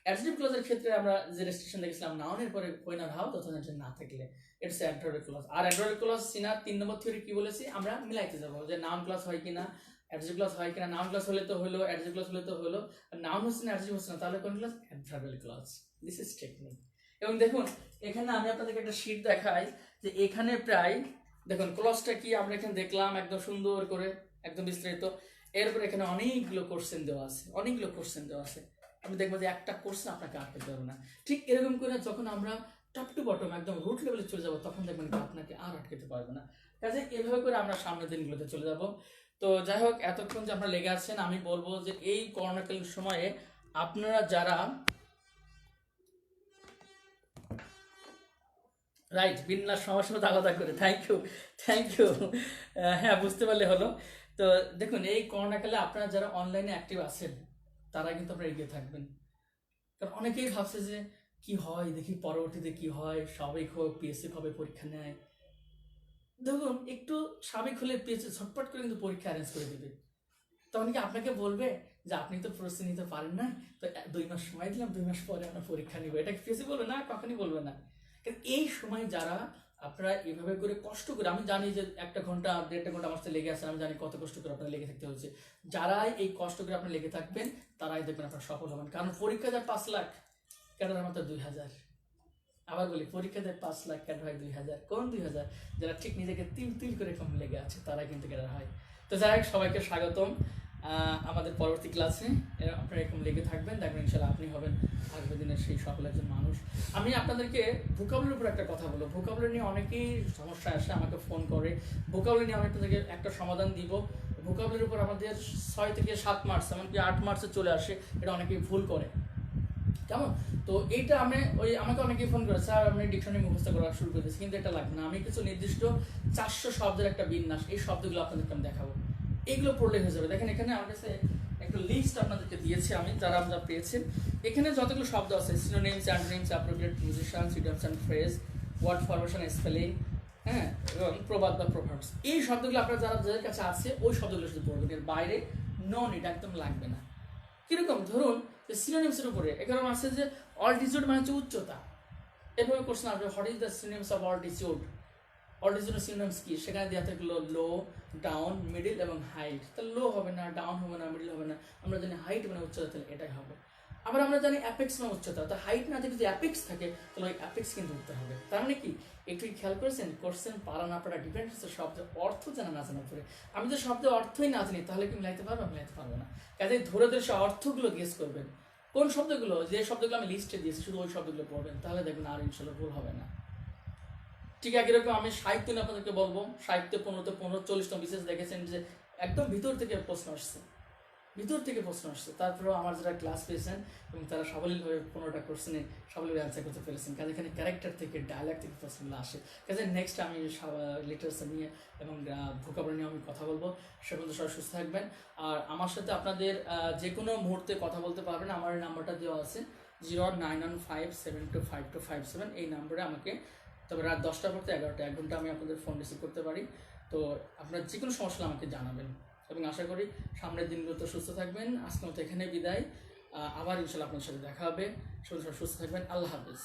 অ্যাডজেক্টিভ ক্লজের ক্ষেত্রে আমরা যে রেস্ট্রিকশন দেখেছিলাম নাউনের পরে হোয়েন আর হাউ তথা না থাকলে, ইটস অ্যাডভার্বিয়াল ক্লজ। আর অ্যাডভার্বিয়াল ক্লজ চিনা 3 নম্বর থিওরি কি বলেছি, আমরা মিলাইতে যাব যে নাউন ক্লজ হয় কিনা, অ্যাডজেক্টিভ ক্লজ হয় কিনা। নাউন ক্লজ হলে তো হলো, অ্যাডজেক্টিভ ক্লজ হলে তো হলো, আর নাউন হচ্ছে না অ্যাডজেক্টিভ হচ্ছে না, তাহলে কোন clause? Adverbial clause. This is technique. এবং দেখুন এখানে আমি আপনাদেরকে একটা শীট দেখাই, যে এখানে প্রায় দেখুন ক্লজটা কি আমরা এখানে দেখলাম একদম সুন্দর করে, একদম বিস্তারিত। এরপর এখানে অনেকগুলো কোশ্চেন দেওয়া আছে, অনেকগুলো কোশ্চেন দেওয়া আছে। আমি দেখবো যে একটা কোশ্চেন আপনাকে আটকাতে পারবে না। ঠিক এরকম করে যখন আমরা টপ টু বটম একদম রুট লেভেলে চলে যাবো তখন দেখবেন আপনাকে আর আটকাতে পারবে না। কাজে এভাবে করে আমরা সামনের দিনগুলোতে চলে যাব। তো যাই হোক, এতক্ষণ যে আপনারা লেগে আছেন, আমি বলবো যে এই করোনাকালীন সময়ে আপনারা যারা রাইট, বিন্যাস সমস্যা মতো আলাদা করে, থ্যাংক ইউ, থ্যাংক ইউ। হ্যাঁ, বুঝতে পারলে হলো। তো দেখুন এই করোনাকালে আপনারা যারা অনলাইনে অ্যাক্টিভ আছেন তারা কিন্তু আপনারা এগিয়ে থাকবেন। কারণ অনেকেই ভাবছে যে কি হয় দেখি পরবর্তীতে কি হয়, স্বাভাবিক হোক, পিএসসি কবে পরীক্ষা নেয়। দেখুন একটু স্বাভাবিক হলে পিএসসি ঝটপট করে কিন্তু পরীক্ষা অ্যারেঞ্জ করে দেবে। তখন কি আপনাকে বলবে যে আপনি তো প্রস্তুতি নিতে পারেন না, তো 2 মাস সময় দিলাম, 2 মাস পরে আমরা পরীক্ষা নিব, এটা কি পিএসসি বলবে? না, কখনই বলবে না। কিন্তু এই সময় যারা আপনারা এভাবে করে কষ্ট করে, আমি জানি যে 1 ঘন্টা 1.5 ঘন্টা আমার সাথে লেগে আছে, আমি জানি কত কষ্ট করে আপনার লেগে থাকতে হচ্ছে। যারাই এই কষ্ট করে আপনার লেগে থাকবেন তারাই দেখবেন আপনারা সফল হবেন। কারণ পরীক্ষা দেয় 5 লাখ, ক্যাডার মাত্র 2000। আবার বলি, পরীক্ষা দেয় 5 লাখ, ক্যাডার হয় 2000। কোন 2000? যারা ঠিক নিজেকে তিল তিল করে কম লেগে আছে তারাই কিন্তু ক্যাডার হয়। তো যাই হোক, সবাইকে স্বাগতম আমাদের পরবর্তী ক্লাসে। আপনারা এরকম লেগে থাকবেন, দেখবেন ইনশাল্লাহ আপনি হবেন আগামী দিনের সেই সফল একজন মানুষ। আমি আপনাদেরকে ভোকাবুলারির উপর একটা কথা বলবো। ভোকাবুলারি নিয়ে অনেকেই সমস্যা আসে, আমাকে ফোন করে। ভোকাবুলারি নিয়ে আমি আপনাদেরকে একটা সমাধান দিব। ভোকাবুলারির উপর আমাদের 6 থেকে 7 মার্চ, এমনকি 8 মার্চে চলে আসে, এটা অনেকেই ভুল করে, কেমন? তো এইটা আমাকে অনেকেই ফোন করে, স্যার আমি ডিকশনারি মুখস্থ করা শুরু করে দিয়েছি, কিন্তু এটা লাগবে না। আমি কিছু নির্দিষ্ট 400 শব্দের একটা বিন্যাস, এই শব্দগুলো আপনাদেরকে আমি দেখাবো, এইগুলো পড়লে হয়ে যাবে। দেখেন এখানে আমার কাছে একটা লিস্ট আপনাদেরকে দিয়েছি আমি, যারা আমরা পেয়েছেন। এখানে যতগুলো শব্দ আছে, synonyms, antonyms, appropriate prepositions, idioms and phrase, word formation, spelling, হ্যাঁ, এবং প্রবাদ বা প্রভার্বস, এই শব্দগুলো আপনারা যাদের কাছে আছে ওই শব্দগুলো শুধু পড়বেন, এর বাইরে নন, এটা একদম লাগবে না। কিরকম? ধরুন সিনোনিমসের উপরে এখানে আছে যে অল্টিটিউড মানে হচ্ছে উচ্চতা। এভাবে কোশ্চেন আসবে, what is the synonyms of altitude? অল্টিটিউডের সিনোনিমস কি? সেখানে দেওয়া থাকলো লো, ডাউন, মিডিল এবং হাইট। তাহলে লো হবে না, ডাউন হবে না, মিডিল হবে না। আমরা জানি হাইট মানে উচ্চতা, তাহলে এটাই হবে। আবার আমরা জানি অ্যাপেক্স মানে উচ্চতা, তো হাইট না থেকে যদি অ্যাপেক্স থাকে তাহলে ওই অ্যাপেক্স কিন্তু উঠতে হবে। তার মানে কি, একটু খেয়াল করেছেন কোশ্চেন পারা না পারা ডিপেন্ড হচ্ছে শব্দের অর্থ জানা না জানার উপরে। আমি যদি শব্দের অর্থই না জানি তাহলে কি মিলাইতে পারবো? মিলাইতে পারবো না। কাজে ধরে ধরে সে অর্থগুলো গেস করবেন, কোন শব্দগুলো, যে শব্দগুলো আমি লিস্টে দিয়েছি শুধু ওই শব্দগুলো পড়বেন, তাহলে দেখবেন আর ইনশাল্লাহ ভুল হবে না। ঠিক একই রকম আমি সাহিত্য নিয়ে আপনাদেরকে বলবো। সাহিত্য 15 40 বিশেষ দেখেছেন যে একদম ভিতর থেকে প্রশ্ন আসছে, ভিতর থেকে প্রশ্ন আসছে। তারপরেও আমার যারা ক্লাস পেয়েছেন এবং তারা সাবলীলভাবে 15টা কোশ্চেনে সাবলীলভাবে অ্যান্সার করতে পেরেছেন, কাজে এখানে ক্যারেক্টার থেকে, ডায়ালগ থেকে প্রশ্নগুলো আসে। কাজে নেক্সট আমি লিটারেচার নিয়ে এবং ভোকাবুলারি নিয়ে আমি কথা বলবো। সে পর্যন্ত সবাই সুস্থ থাকবেন। আর আমার সাথে আপনাদের যে কোনো মুহূর্তে কথা বলতে পারবেন। আমার নাম্বারটা দেওয়া আছে 09157252557, এই নাম্বারে আমাকে, তবে রাত 10টা পর 11টা, 1 ঘন্টা আমি আপনাদের ফোন রিসিভ করতে পারি। তো আপনার যে কোনো সমস্যা আমাকে জানাবেন এবং আশা করি সামনের দিনগুলোতে সুস্থ থাকবেন। আজকের মতো এখানে বিদায়, আবার ইনশাল্লাহ আপনার সাথে দেখা হবে। সবাই সুস্থ থাকবেন। আল্লাহ হাফেজ।